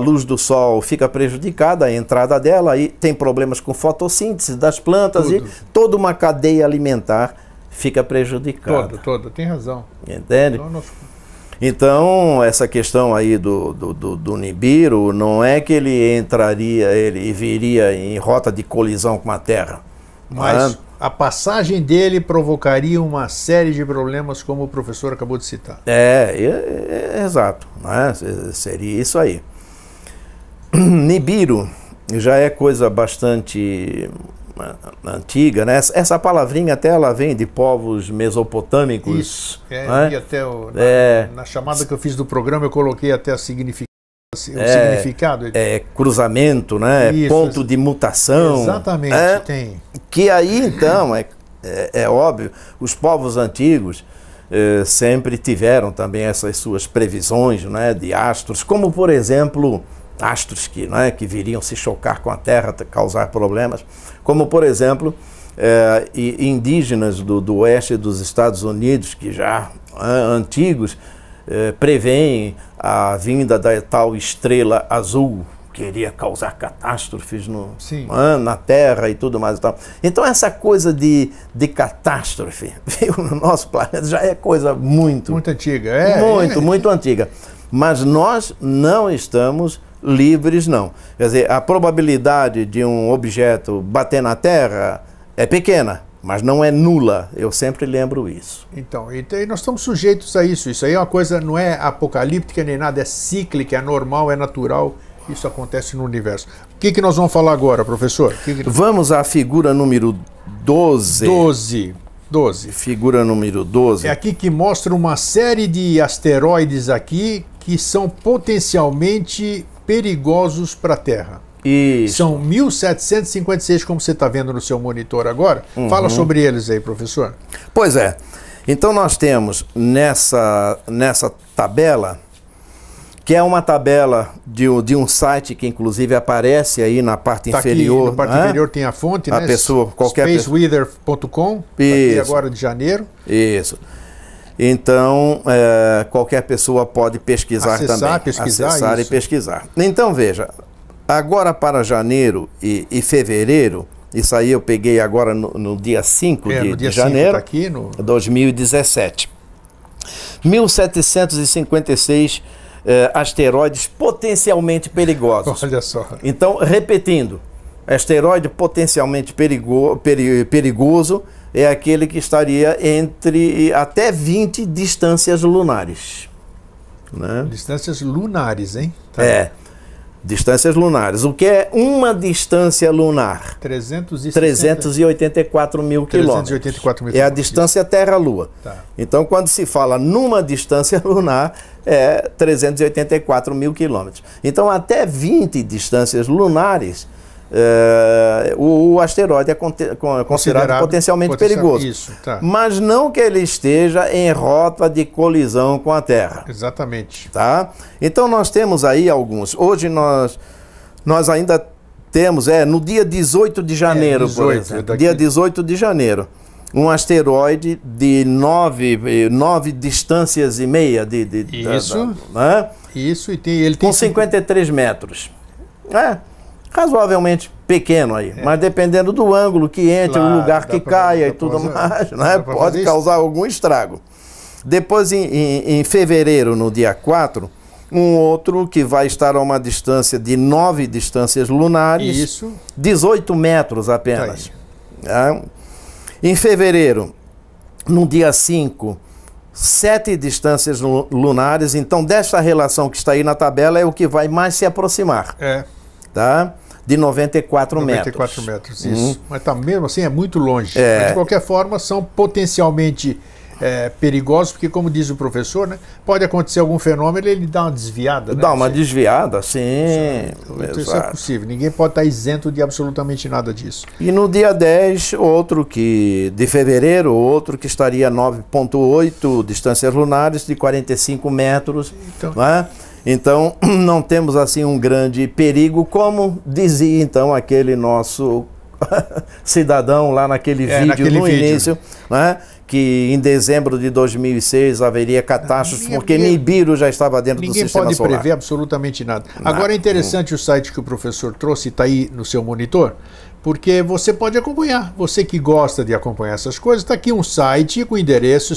Speaker 2: luz do sol fica prejudicada, a entrada dela, aí tem problemas com fotossíntese das plantas e toda uma cadeia alimentar fica prejudicada.
Speaker 1: Toda, tem razão.
Speaker 2: Entende? Então, essa questão aí do Nibiru, não é que ele viria em rota de colisão com a Terra.
Speaker 1: Mas a passagem dele provocaria uma série de problemas, como o professor acabou de citar.
Speaker 2: Exato. Né? Seria isso aí. Nibiru já é coisa bastante antiga, né? Essa palavrinha até ela vem de povos mesopotâmicos.
Speaker 1: Isso.
Speaker 2: Né?
Speaker 1: E até na chamada que eu fiz do programa eu coloquei até o significado.
Speaker 2: Cruzamento, né?
Speaker 1: Isso,
Speaker 2: ponto de mutação.
Speaker 1: Exatamente, tem.
Speaker 2: Que aí, então, é óbvio, os povos antigos sempre tiveram também essas suas previsões, né, de astros, como, por exemplo, astros que viriam se chocar com a Terra, causar problemas, como, por exemplo, indígenas do oeste dos Estados Unidos, que já antigos, preveem a vinda da tal estrela azul, que iria causar catástrofes na Terra e tudo mais e tal. Então essa coisa de catástrofe no nosso planeta já é coisa muito
Speaker 1: antiga.
Speaker 2: Muito antiga. Mas nós não estamos livres, não. Quer dizer, a probabilidade de um objeto bater na Terra é pequena, mas não é nula. Eu sempre lembro isso.
Speaker 1: Então, e nós estamos sujeitos a isso. Isso aí é uma coisa, não é apocalíptica nem nada, é cíclica, é normal, é natural. Isso acontece no universo. O que nós vamos falar agora, professor?
Speaker 2: Vamos à figura número 12.
Speaker 1: 12.
Speaker 2: Figura número 12.
Speaker 1: É aqui que mostra uma série de asteroides aqui que são potencialmente perigosos para a Terra.
Speaker 2: Isso.
Speaker 1: São 1756, como você está vendo no seu monitor agora. Fala sobre eles aí, professor.
Speaker 2: Pois é. Então nós temos nessa tabela, que é uma tabela de um site que inclusive aparece aí na parte inferior.
Speaker 1: Aqui, na parte inferior tem a fonte,
Speaker 2: a
Speaker 1: né?
Speaker 2: pessoa, qualquer
Speaker 1: spaceweather.com, aqui agora de janeiro.
Speaker 2: Isso. Então, qualquer pessoa pode pesquisar
Speaker 1: Acessar
Speaker 2: e pesquisar. Então, veja, agora para janeiro e fevereiro, isso aí eu peguei agora no dia 5 de janeiro,
Speaker 1: tá aqui
Speaker 2: 2017. 1756 asteroides potencialmente perigosos.
Speaker 1: Olha só.
Speaker 2: Então, repetindo, asteroide potencialmente perigoso é aquele que estaria entre até 20 distâncias lunares. Né?
Speaker 1: Distâncias lunares, hein?
Speaker 2: Tá. Distâncias lunares. O que é uma distância lunar? 384 mil quilômetros.
Speaker 1: 384 mil
Speaker 2: é a distância Terra-Lua.
Speaker 1: Tá.
Speaker 2: Então, quando se fala numa distância lunar, é 384 mil quilômetros. Então, até 20 distâncias lunares, o asteroide é considerado potencialmente perigoso.
Speaker 1: Isso, tá.
Speaker 2: Mas não que ele esteja em rota de colisão com a Terra.
Speaker 1: Exatamente.
Speaker 2: Tá? Então nós temos aí alguns. Hoje nós ainda temos, no dia 18 de janeiro,
Speaker 1: 18,
Speaker 2: por exemplo. Dia 18 de janeiro. Um asteroide de 9 distâncias e meia.
Speaker 1: Isso.
Speaker 2: Né?
Speaker 1: Isso, e ele tem...
Speaker 2: Com 53 metros. Razoavelmente pequeno aí, mas dependendo do ângulo que entre, o lugar que caia e tudo mais, né, pode causar algum estrago. Depois, em fevereiro, no dia 4, um outro que vai estar a uma distância de 9 distâncias lunares,
Speaker 1: Isso.
Speaker 2: 18 metros apenas. Em fevereiro, no dia 5, 7 distâncias lunares, então dessa relação que está aí na tabela é o que vai mais se aproximar. Tá? de 94
Speaker 1: 94 metros, isso. Mas tá, mesmo assim é muito longe.
Speaker 2: É.
Speaker 1: Mas, de qualquer forma, são potencialmente perigosos, porque, como diz o professor, né, pode acontecer algum fenômeno e ele dá uma desviada.
Speaker 2: Dá
Speaker 1: né?
Speaker 2: uma desviada, sim.
Speaker 1: Então, isso é possível. Ninguém pode estar isento de absolutamente nada disso.
Speaker 2: E no dia 10, de fevereiro, outro que estaria a 9,8 distâncias lunares de 45 metros.
Speaker 1: Então,
Speaker 2: né? Então, não temos assim um grande perigo, como dizia então aquele nosso cidadão lá naquele vídeo no início, né? Que em dezembro de 2006 haveria catástrofes, porque Nibiru já estava dentro do sistema solar.
Speaker 1: Ninguém pode prever absolutamente nada. Agora é interessante o site que o professor trouxe, está aí no seu monitor, porque você pode acompanhar. Você que gosta de acompanhar essas coisas, está aqui um site com o endereço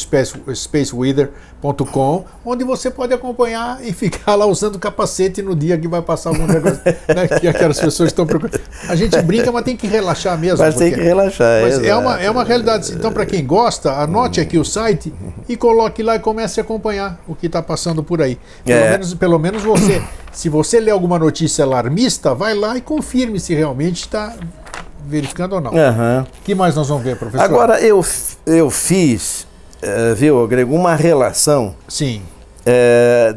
Speaker 1: spaceweather.com, onde você pode acompanhar e ficar lá usando capacete no dia que vai passar algum negócio, né, que aquelas pessoas estão procurando. A gente brinca, mas tem que relaxar mesmo.
Speaker 2: Mas tem que relaxar.
Speaker 1: Mas é uma realidade. Então, para quem gosta, anote aqui o site e coloque lá e comece a acompanhar o que está passando por aí. Pelo menos você, se você ler alguma notícia alarmista, vai lá e confirme se realmente está verificando ou não. O que mais nós vamos ver, professor?
Speaker 2: Agora, eu fiz, viu, Grego, uma relação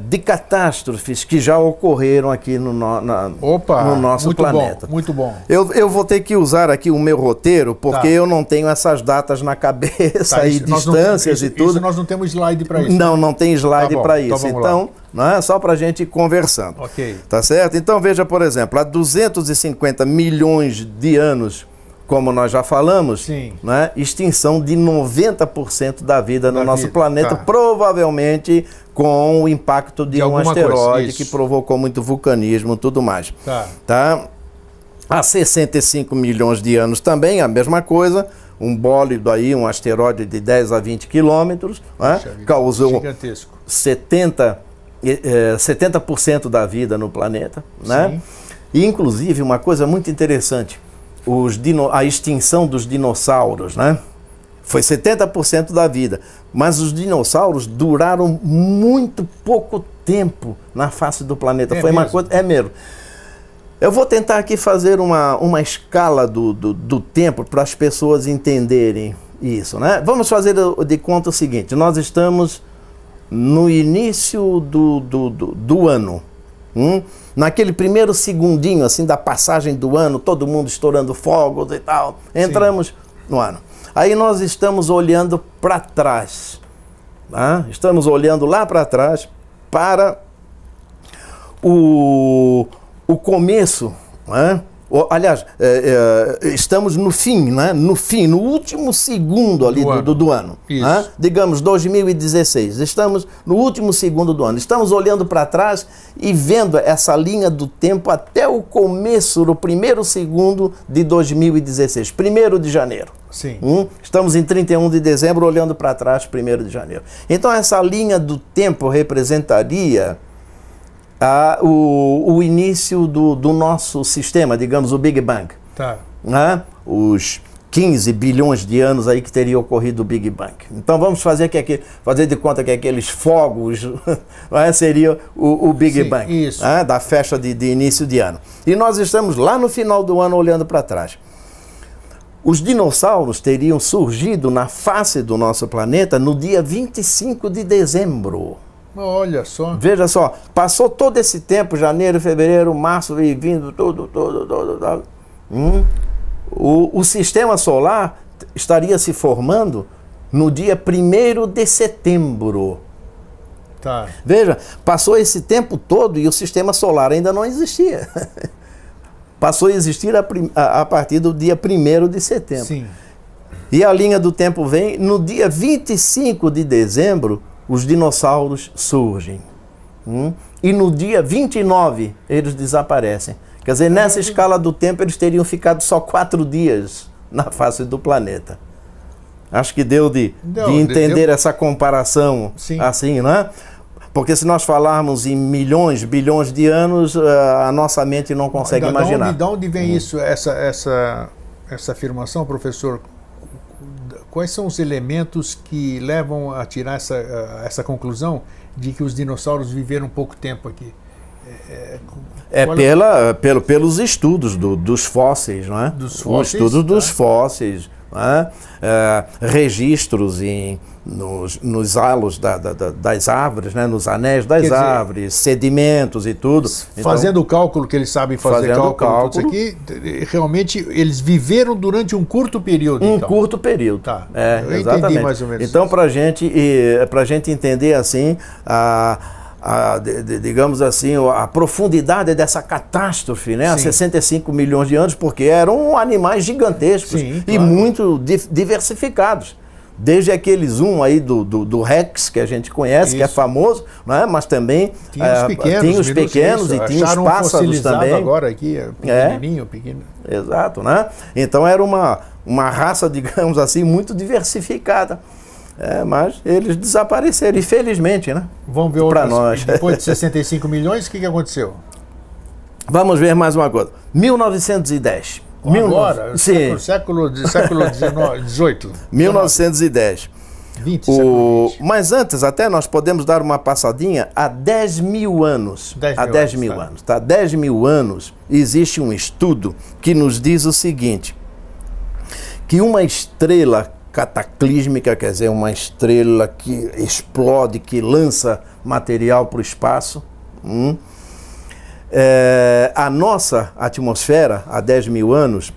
Speaker 2: de catástrofes que já ocorreram aqui no nosso
Speaker 1: muito
Speaker 2: planeta.
Speaker 1: Bom, muito bom.
Speaker 2: Eu vou ter que usar aqui o meu roteiro, porque eu não tenho essas datas na cabeça e distâncias e tudo.
Speaker 1: Isso nós não temos slide para isso.
Speaker 2: Não tem slide para isso.
Speaker 1: Então,
Speaker 2: não é só para a gente ir conversando.
Speaker 1: Ok.
Speaker 2: Tá certo? Então veja, por exemplo, há 250 milhões de anos, como nós já falamos, né, extinção de 90% da vida no nosso planeta, provavelmente com o impacto de um asteroide que provocou muito vulcanismo e tudo mais. Tá? Há 65 milhões de anos também, a mesma coisa, um bólido aí, um asteroide de 10 a 20 quilômetros, né, causou 70% da vida no planeta, né? E inclusive uma coisa muito interessante, a extinção dos dinossauros, né? Foi 70% da vida, mas os dinossauros duraram muito pouco tempo na face do planeta. Foi uma coisa, mesmo. Eu vou tentar aqui fazer uma escala do tempo para as pessoas entenderem isso, né? Vamos fazer de conta o seguinte: nós estamos no início do ano, naquele primeiro segundinho assim da passagem do ano, todo mundo estourando fogos e tal, entramos no ano. Aí nós estamos olhando para trás, tá? Estamos olhando lá para trás para o começo, né? Aliás, estamos no fim, né? No último segundo ali do ano. Né? Digamos 2016, estamos no último segundo do ano. Estamos olhando para trás e vendo essa linha do tempo até o começo do primeiro segundo de 2016, 1º de janeiro. Estamos em 31 de dezembro olhando para trás, 1º de janeiro. Então essa linha do tempo representaria o início do nosso sistema, digamos, o Big Bang. Né? Os 15 bilhões de anos aí que teria ocorrido o Big Bang. Então vamos fazer de conta que aqueles fogos seria o Big Bang, né? Da festa de início de ano. E nós estamos lá no final do ano olhando para trás. Os dinossauros teriam surgido na face do nosso planeta no dia 25 de dezembro.
Speaker 1: Olha só.
Speaker 2: Veja só, passou todo esse tempo, janeiro, fevereiro, março, e vindo todo. O sistema solar estaria se formando no dia 1º de setembro. Veja, passou esse tempo todo e o sistema solar ainda não existia. Passou a existir a partir do dia 1º de setembro. E a linha do tempo vem, no dia 25 de dezembro, os dinossauros surgem. E no dia 29 eles desaparecem. Quer dizer, nessa escala do tempo eles teriam ficado só 4 dias na face do planeta. Acho que deu de entender essa comparação assim, né? Porque se nós falarmos em milhões, bilhões de anos, a nossa mente não consegue imaginar.
Speaker 1: De onde vem isso, essa afirmação, professor? Quais são os elementos que levam a tirar essa conclusão de que os dinossauros viveram pouco tempo aqui?
Speaker 2: pelos estudos dos fósseis, não é?
Speaker 1: Dos fósseis,
Speaker 2: o estudo dos fósseis, não é? Registros nos halos das árvores, né? Nos anéis das árvores, sedimentos e tudo.
Speaker 1: Fazendo o cálculo que eles sabem fazer, cálculo. Tudo isso aqui, realmente eles viveram durante um curto período.
Speaker 2: Curto período.
Speaker 1: Tá.
Speaker 2: Eu entendi mais ou menos. Então, para a gente entender assim, digamos assim, a profundidade dessa catástrofe, né? Há 65 milhões de anos, porque eram animais gigantescos e muito diversificados. Desde aquele zoom aí do Rex, que a gente conhece, que é famoso, né? Mas também tinha os pequenos e tinha os pássaros também.
Speaker 1: Agora aqui, pequenininho, pequeno.
Speaker 2: Exato, né? Então era uma raça, digamos assim, muito diversificada. Mas eles desapareceram, infelizmente, né?
Speaker 1: Vamos ver para nós. Depois de 65 milhões, o que aconteceu?
Speaker 2: Vamos ver mais uma coisa. 1910.
Speaker 1: Agora? Século XVIII.
Speaker 2: 1910.
Speaker 1: 20,
Speaker 2: mas antes, até nós podemos dar uma passadinha a 10 mil anos. 10 mil anos, tá? 10 mil anos existe um estudo que nos diz o seguinte, que uma estrela cataclísmica, quer dizer, uma estrela que explode, que lança material para o espaço. A nossa atmosfera, há 10 mil anos,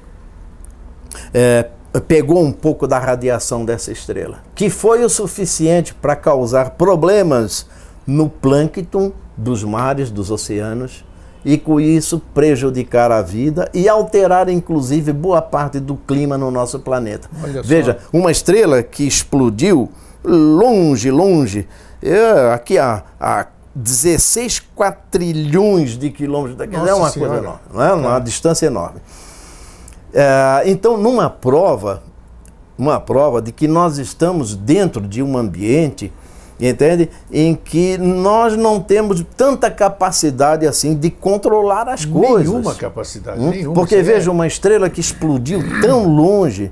Speaker 2: pegou um pouco da radiação dessa estrela, que foi o suficiente para causar problemas no plâncton dos mares, dos oceanos, e com isso prejudicar a vida e alterar inclusive boa parte do clima no nosso planeta. Veja, uma estrela que explodiu longe, aqui a 16 quatrilhões de quilômetros daqui, é uma coisa enorme, não é? Uma distância enorme. Então, numa prova de que nós estamos dentro de um ambiente, entende? Em que nós não temos tanta capacidade assim de controlar as coisas.
Speaker 1: Nenhuma capacidade, nenhuma.
Speaker 2: Porque veja, uma estrela que explodiu tão longe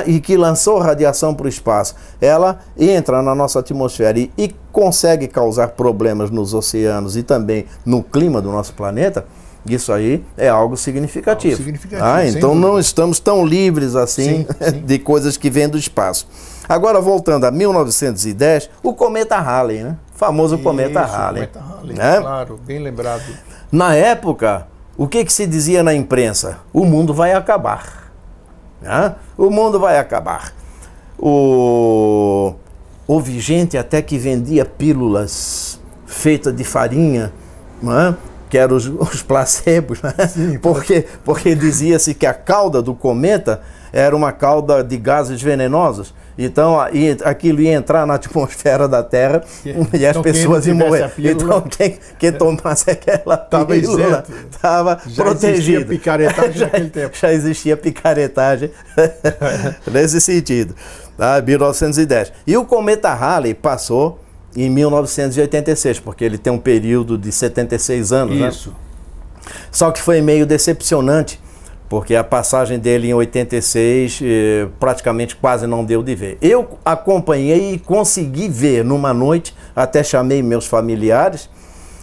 Speaker 2: e que lançou radiação para o espaço, ela entra na nossa atmosfera e consegue causar problemas nos oceanos e também no clima do nosso planeta. Isso aí é algo significativo. Então não estamos tão livres assim de coisas que vêm do espaço. Agora, voltando a 1910, o cometa Halley, né? O famoso cometa Halley. Né?
Speaker 1: Claro, bem lembrado.
Speaker 2: Na época, o que se dizia na imprensa? O mundo vai acabar. Né? O mundo vai acabar. Houve gente até que vendia pílulas feitas de farinha, né? Que eram os placebos, né? Porque dizia-se que a cauda do cometa era uma cauda de gases venenosos. Então, aquilo ia entrar na atmosfera da Terra e as pessoas iam morrer. Então, quem tomasse aquela pílula estava protegido.
Speaker 1: Já existia picaretagem naquele tempo.
Speaker 2: Já existia picaretagem nesse sentido. Tá? 1910. E o cometa Halley passou em 1986, porque ele tem um período de 76 anos.
Speaker 1: Isso.
Speaker 2: Né? Só que foi meio decepcionante, porque a passagem dele em 86 praticamente quase não deu de ver. Eu acompanhei e consegui ver numa noite, até chamei meus familiares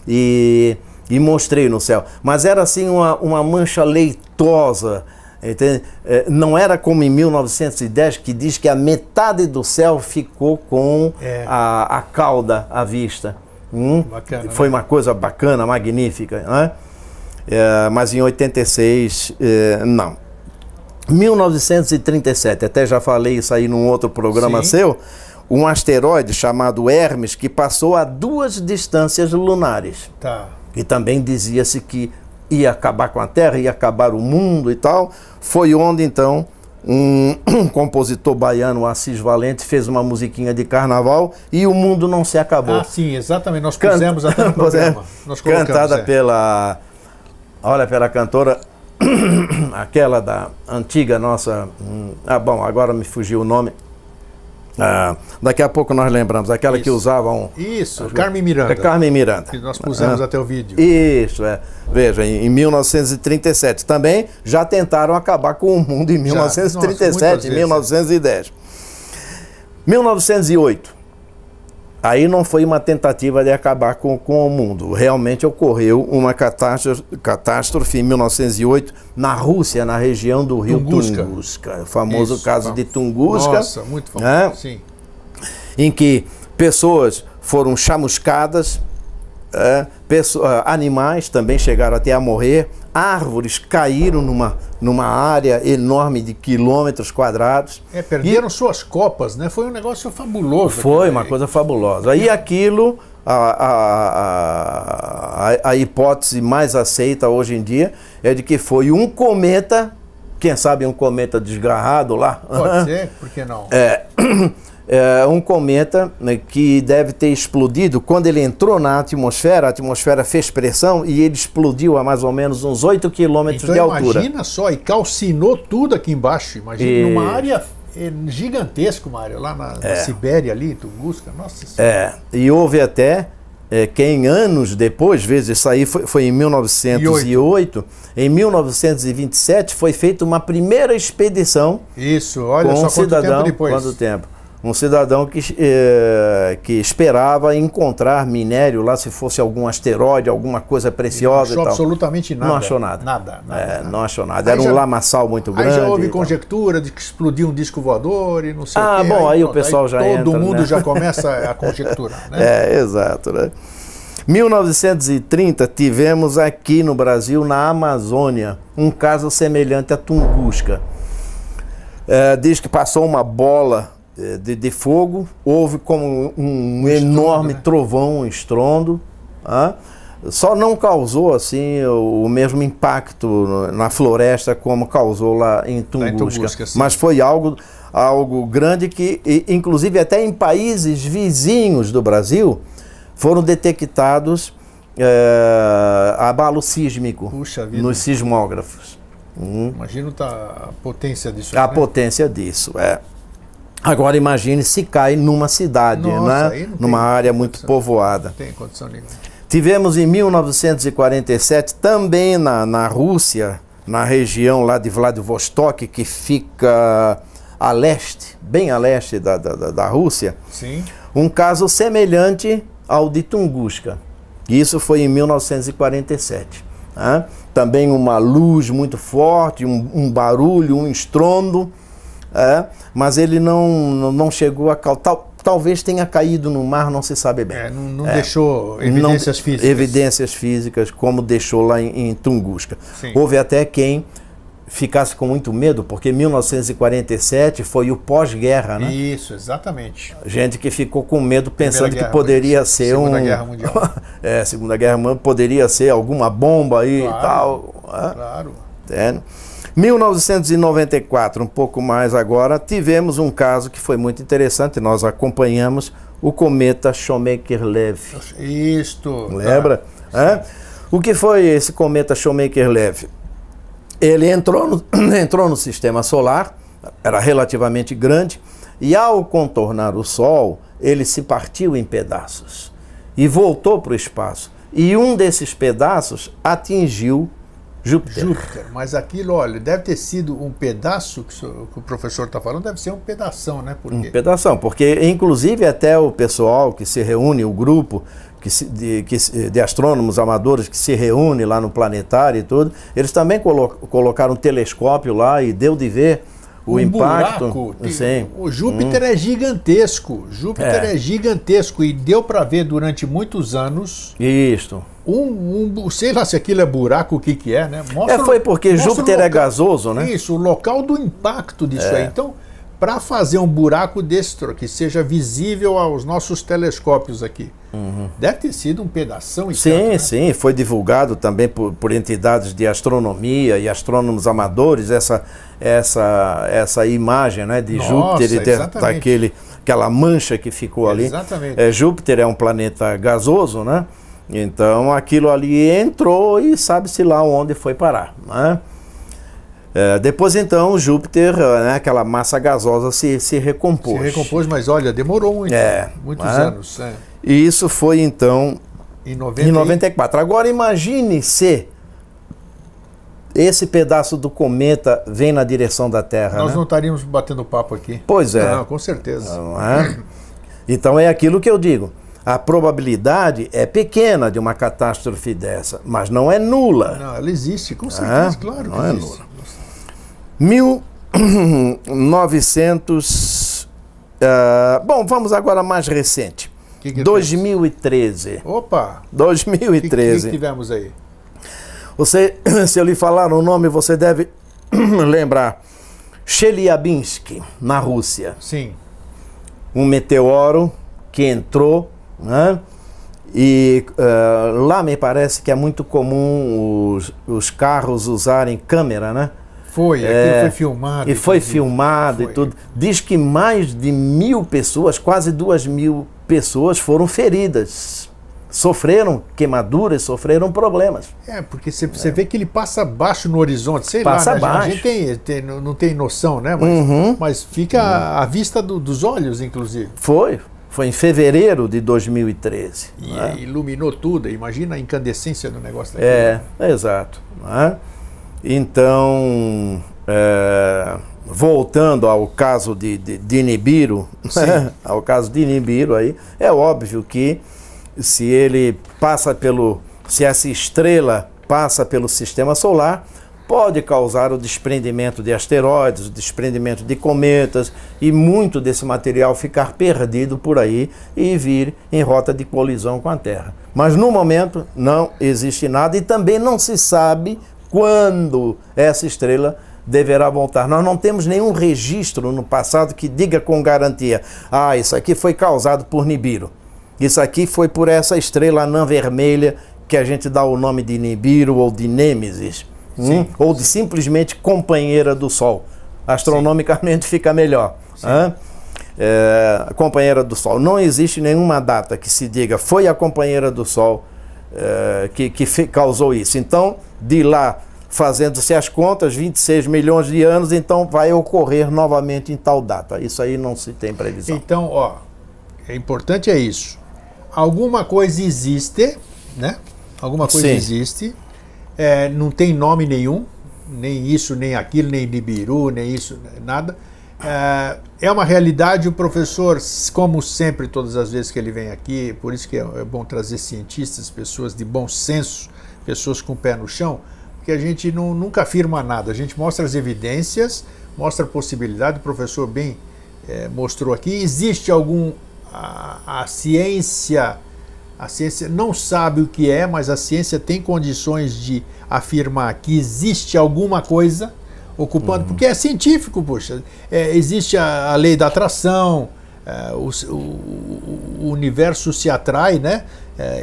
Speaker 2: e mostrei no céu. Mas era assim uma mancha leitosa, entende? Não era como em 1910, que diz que a metade do céu ficou com a cauda à vista.
Speaker 1: Bacana,
Speaker 2: foi uma coisa bacana, magnífica, né? Mas em 86, não. 1937, até já falei isso aí num outro programa seu, um asteroide chamado Hermes, que passou a 2 distâncias lunares.
Speaker 1: Tá.
Speaker 2: E também dizia-se que ia acabar com a Terra, ia acabar o mundo e tal. Foi onde, então, um compositor baiano, Assis Valente, fez uma musiquinha de carnaval e o mundo não se acabou.
Speaker 1: Ah, sim, exatamente. Nós pusemos até no programa. Nós
Speaker 2: cantada pela cantora, aquela da antiga nossa... bom, agora me fugiu o nome. Daqui a pouco nós lembramos, aquela que usavam...
Speaker 1: Isso, Carmen Miranda.
Speaker 2: Carmen Miranda.
Speaker 1: Que nós pusemos até o vídeo.
Speaker 2: Isso, Veja, em 1937 também já tentaram acabar com o mundo em 1937, em 1910. 1908. Aí não foi uma tentativa de acabar com o mundo. Realmente ocorreu uma catástrofe em 1908 na Rússia, na região do rio Tunguska. O famoso caso de Tunguska.
Speaker 1: Nossa, muito famoso,
Speaker 2: né?
Speaker 1: Sim.
Speaker 2: Em que pessoas foram chamuscadas, animais também chegaram até a morrer, árvores caíram numa área enorme de quilômetros quadrados.
Speaker 1: Perderam suas copas, né? Foi um negócio fabuloso.
Speaker 2: Foi uma coisa fabulosa. E aquilo, a hipótese mais aceita hoje em dia é de que foi um cometa, quem sabe um cometa desgarrado lá.
Speaker 1: Pode ser, por que não?
Speaker 2: Um cometa, né, que deve ter explodido quando ele entrou na atmosfera. A atmosfera fez pressão e ele explodiu a mais ou menos uns 8 quilômetros de altura.
Speaker 1: Imagina só, e calcinou tudo aqui embaixo. Imagina, numa área gigantesca, uma área lá na Sibéria, ali, Tunguska. Nossa Senhora.
Speaker 2: E houve até quem anos depois, vezes isso aí foi em 1908, em 1927 foi feita uma primeira expedição.
Speaker 1: Isso, olha
Speaker 2: com
Speaker 1: só quanto tempo depois.
Speaker 2: Quanto tempo? Um cidadão que esperava encontrar minério lá, se fosse algum asteroide, alguma coisa preciosa.
Speaker 1: Não achou
Speaker 2: e tal.
Speaker 1: absolutamente nada.
Speaker 2: Não achou nada.
Speaker 1: Nada.
Speaker 2: Não achou nada. Era um lamaçal muito grande.
Speaker 1: Aí já houve conjectura de que explodiu um disco voador e não sei o quê.
Speaker 2: Bom, aí o pessoal já entra.
Speaker 1: Todo mundo
Speaker 2: né?
Speaker 1: já começa a conjecturar, né?
Speaker 2: Exato, né? 1930 tivemos aqui no Brasil, na Amazônia, um caso semelhante a Tunguska. Diz que passou uma bola de fogo, houve como um enorme trovão, um estrondo, só não causou assim o mesmo impacto na floresta como causou lá em Tunguska, mas foi algo grande que, inclusive até em países vizinhos do Brasil, foram detectados abalo sísmico nos sismógrafos.
Speaker 1: Imagina a potência disso.
Speaker 2: A potência disso, Agora imagine se cai numa cidade, né? Numa área muito povoada.
Speaker 1: Não tem condição nenhuma.
Speaker 2: Tivemos em 1947, também na Rússia, na região lá de Vladivostok, que fica a leste, bem a leste da Rússia,
Speaker 1: sim,
Speaker 2: um caso semelhante ao de Tunguska. Isso foi em 1947. Também uma luz muito forte, um barulho, um estrondo. Mas ele não chegou a talvez tenha caído no mar, não se sabe bem.
Speaker 1: Não deixou evidências físicas.
Speaker 2: Evidências físicas, como deixou lá em Tunguska.
Speaker 1: Sim.
Speaker 2: Houve até quem ficasse com muito medo, porque 1947 foi o pós-guerra, né?
Speaker 1: Isso, exatamente.
Speaker 2: Gente que ficou com medo, pensando que poderia ser
Speaker 1: Segunda Guerra Mundial.
Speaker 2: Segunda Guerra Mundial, poderia ser alguma bomba aí,
Speaker 1: claro,
Speaker 2: e tal.
Speaker 1: Claro.
Speaker 2: 1994, um pouco mais agora, tivemos um caso que foi muito interessante, nós acompanhamos o cometa Shoemaker-Levy.
Speaker 1: Isto.
Speaker 2: Lembra? O que foi esse cometa Shoemaker-Levy? Ele entrou no sistema solar, era relativamente grande, e ao contornar o Sol, ele se partiu em pedaços e voltou para o espaço. E um desses pedaços atingiu Júpiter.
Speaker 1: Mas aquilo, olha, deve ter sido um pedaço que o professor está falando, deve ser um pedação, né?
Speaker 2: Um pedação, porque inclusive até o pessoal que se reúne, o grupo de astrônomos amadores que se reúne lá no planetário e tudo, eles também colocaram um telescópio lá e deu de ver o impacto.
Speaker 1: Buraco,
Speaker 2: sim.
Speaker 1: O Júpiter é gigantesco. Júpiter é gigantesco e deu para ver durante muitos anos.
Speaker 2: Isto.
Speaker 1: Sei lá se aquilo é buraco, o que é, né?
Speaker 2: Foi porque Júpiter é gasoso, né?
Speaker 1: Isso, o local do impacto disso aí. Então, para fazer um buraco desse que seja visível aos nossos telescópios aqui, deve ter sido um pedação.
Speaker 2: Sim, foi divulgado também por entidades de astronomia e astrônomos amadores essa imagem, né, de Júpiter e aquela mancha que ficou ali.
Speaker 1: Exatamente.
Speaker 2: Júpiter é um planeta gasoso, né? Então aquilo ali entrou e sabe-se lá onde foi parar, né? Depois então Júpiter, né, aquela massa gasosa se recompôs.
Speaker 1: Se recompôs, mas olha, demorou muito, muitos anos.
Speaker 2: E isso foi então em 94. Agora imagine se esse pedaço do cometa vem na direção da Terra.
Speaker 1: Nós não estaríamos batendo papo aqui.
Speaker 2: Pois é.
Speaker 1: Não, com certeza.
Speaker 2: Então é aquilo que eu digo. A probabilidade é pequena de uma catástrofe dessa, mas não é nula.
Speaker 1: Não, ela existe, com certeza, claro
Speaker 2: não
Speaker 1: que
Speaker 2: é
Speaker 1: existe.
Speaker 2: nula. 1900... bom, vamos agora mais recente.
Speaker 1: Que
Speaker 2: 2013.
Speaker 1: Opa!
Speaker 2: 2013.
Speaker 1: O que tivemos aí?
Speaker 2: Você, se eu lhe falar o nome, você deve lembrar. Chelyabinsk, na Rússia.
Speaker 1: Sim.
Speaker 2: Um meteoro que entrou, né? E lá me parece que é muito comum os carros usarem câmera, né?
Speaker 1: Foi, aquilo foi filmado.
Speaker 2: E foi filmado e tudo. Diz que mais de 1.000 pessoas, quase 2.000 pessoas foram feridas. Sofreram queimaduras, sofreram problemas.
Speaker 1: Porque você vê que ele passa baixo no horizonte, sei
Speaker 2: passa
Speaker 1: lá, né?
Speaker 2: baixo.
Speaker 1: A gente não tem noção, né? Mas fica à vista dos olhos, inclusive.
Speaker 2: Foi em fevereiro de 2013.
Speaker 1: E
Speaker 2: né?
Speaker 1: iluminou tudo, imagina a incandescência do negócio daquele.
Speaker 2: Exato. Né? Então, voltando ao caso de Nibiru, ao caso de Nibiru aí, é óbvio que se essa estrela passa pelo sistema solar, pode causar o desprendimento de asteroides, o desprendimento de cometas e muito desse material ficar perdido por aí e vir em rota de colisão com a Terra. Mas no momento não existe nada e também não se sabe quando essa estrela deverá voltar. Nós não temos nenhum registro no passado que diga com garantia: isso aqui foi causado por Nibiru. Isso aqui foi por essa estrela anã vermelha que a gente dá o nome de Nibiru ou de Nêmesis, ou de simplesmente companheira do Sol. Astronomicamente fica melhor. Companheira do Sol. Não existe nenhuma data que se diga foi a companheira do Sol que causou isso. Então, de lá, fazendo-se as contas, 26 milhões de anos, então vai ocorrer novamente em tal data. Isso aí não se tem previsão.
Speaker 1: Então, importante é isso. Alguma coisa existe, né? Alguma coisa existe, não tem nome nenhum, nem isso, nem aquilo, nem Nibiru, nem isso, nada. É uma realidade. O professor, como sempre, todas as vezes que ele vem aqui, por isso que é bom trazer cientistas, pessoas de bom senso, pessoas com o pé no chão, porque a gente nunca afirma nada, a gente mostra as evidências, mostra a possibilidade, o professor bem mostrou aqui. Existe a ciência não sabe o que é, mas a ciência tem condições de afirmar que existe alguma coisa ocupando, porque é científico, poxa. Existe a lei da atração, o universo se atrai, né?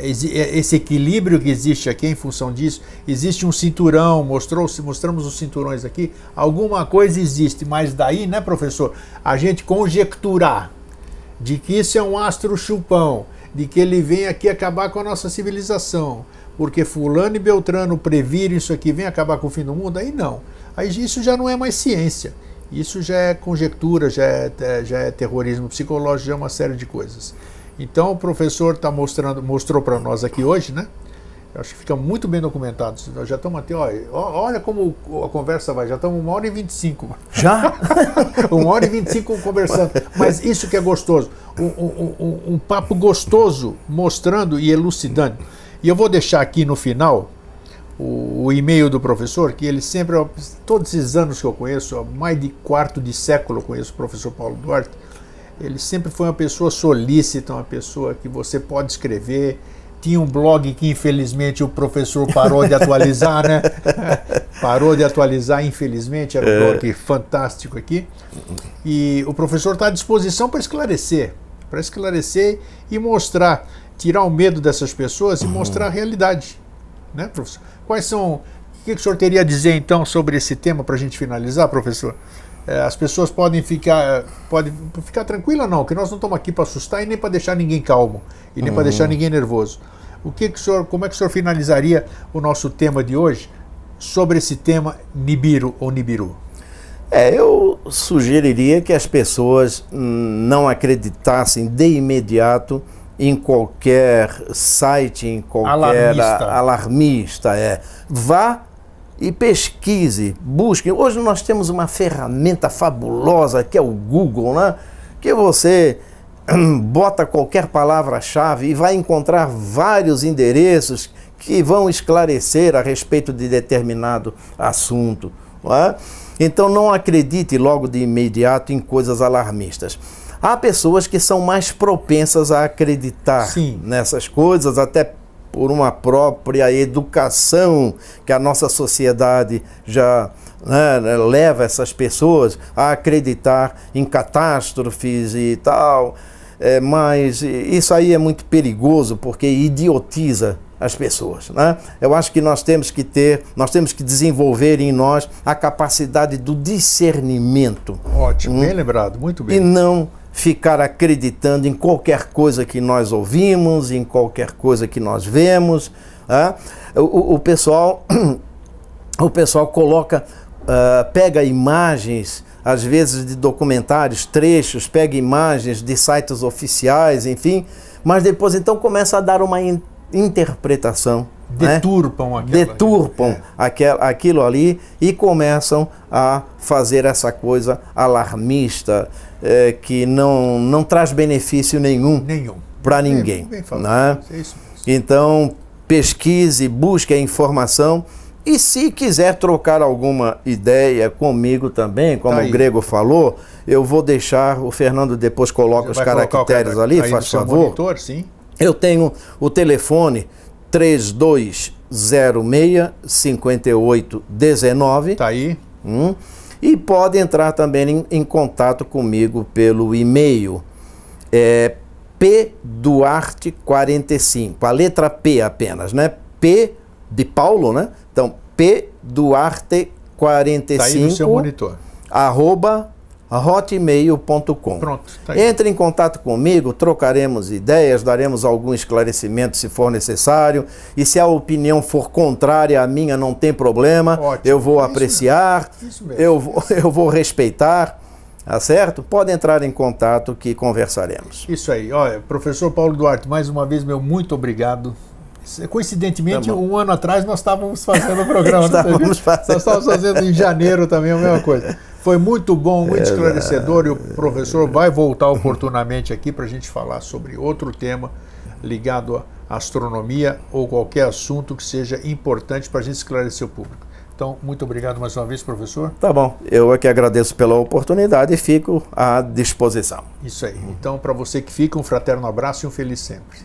Speaker 1: Esse equilíbrio que existe aqui em função disso. Existe um cinturão, mostramos os cinturões aqui. Alguma coisa existe, mas daí, né, professor, a gente conjecturar de que isso é um astro chupão, de que ele vem aqui acabar com a nossa civilização, porque fulano e beltrano previram isso aqui, vem acabar com o fim do mundo, aí não. Aí isso já não é mais ciência, isso já é conjectura, já é terrorismo psicológico, já é uma série de coisas. Então o professor mostrou para nós aqui hoje, né? Eu acho que fica muito bem documentado. Nós já estamos até, olha como a conversa vai, já estamos 1h25.
Speaker 2: Já?
Speaker 1: 1h25 conversando. Mas isso que é gostoso. Um papo gostoso, mostrando e elucidando. E eu vou deixar aqui no final o e-mail do professor, que ele sempre, todos esses anos que eu conheço, há mais de quarto de século eu conheço o professor Paulo Duarte, ele sempre foi uma pessoa solícita, uma pessoa que você pode escrever. Tinha um blog que infelizmente o professor parou de atualizar, né? Parou de atualizar, infelizmente, era um blog fantástico aqui. E o professor está à disposição para esclarecer e mostrar, tirar o medo dessas pessoas e mostrar a realidade, né, professor? Quais são, o que o senhor teria a dizer então sobre esse tema para a gente finalizar, professor? As pessoas podem ficar tranquilas, não, que nós não estamos aqui para assustar e nem para deixar ninguém calmo e nem para deixar ninguém nervoso. Como é que o senhor finalizaria o nosso tema de hoje sobre esse tema Nibiru ou Nibiru?
Speaker 2: Eu sugeriria que as pessoas não acreditassem de imediato em qualquer site, em qualquer alarmista. Vá e pesquise, busque. Hoje nós temos uma ferramenta fabulosa que é o Google, né? Que você bota qualquer palavra-chave e vai encontrar vários endereços que vão esclarecer a respeito de determinado assunto. Não é? Então não acredite logo de imediato em coisas alarmistas. Há pessoas que são mais propensas a acreditar nessas coisas, até por uma própria educação que a nossa sociedade já leva essas pessoas a acreditar em catástrofes e tal. Mas isso aí é muito perigoso porque idiotiza as pessoas, né? Eu acho que nós temos que desenvolver em nós a capacidade do discernimento.
Speaker 1: Ótimo, bem lembrado, muito bem.
Speaker 2: E não ficar acreditando em qualquer coisa que nós ouvimos, em qualquer coisa que nós vemos. Né? O pessoal coloca, pega imagens, às vezes de documentários, trechos, pega imagens de sites oficiais, enfim, mas depois então começa a dar uma interpretação.
Speaker 1: Deturpam,
Speaker 2: aquilo ali e começam a fazer essa coisa alarmista que não traz benefício nenhum para ninguém.
Speaker 1: Bem falado,
Speaker 2: né?
Speaker 1: É isso mesmo.
Speaker 2: Então pesquise, busque a informação e se quiser trocar alguma ideia comigo também, como o Grego falou, eu vou deixar, o Fernando depois coloca os caracteres ali, faz favor.
Speaker 1: Monitor, sim.
Speaker 2: Eu tenho o telefone 3206-5819.
Speaker 1: Tá aí.
Speaker 2: E pode entrar também em contato comigo pelo e-mail. pduarte45. A letra P apenas, né? P de Paulo, né? Então, pduarte45.
Speaker 1: Tá aí no seu monitor.
Speaker 2: @hotmail.com.
Speaker 1: Pronto, tá aí.
Speaker 2: Entre em contato comigo, trocaremos ideias, daremos algum esclarecimento se for necessário, e se a opinião for contrária à minha, não tem problema.
Speaker 1: Ótimo.
Speaker 2: Eu vou apreciar,
Speaker 1: Isso mesmo.
Speaker 2: eu vou respeitar, tá certo? Pode entrar em contato que conversaremos.
Speaker 1: Isso aí. Olha, professor Paulo Duarte, mais uma vez, meu muito obrigado. Coincidentemente, um ano atrás nós estávamos fazendo o programa. Nós estávamos fazendo em janeiro também a mesma coisa. Foi muito bom, muito esclarecedor, e o professor vai voltar oportunamente aqui para a gente falar sobre outro tema ligado à astronomia ou qualquer assunto que seja importante para a gente esclarecer o público. Então, muito obrigado mais uma vez, professor.
Speaker 2: Tá bom, eu é que agradeço pela oportunidade e fico à disposição.
Speaker 1: Isso aí. Então, para você que fica, um fraterno abraço e um feliz sempre.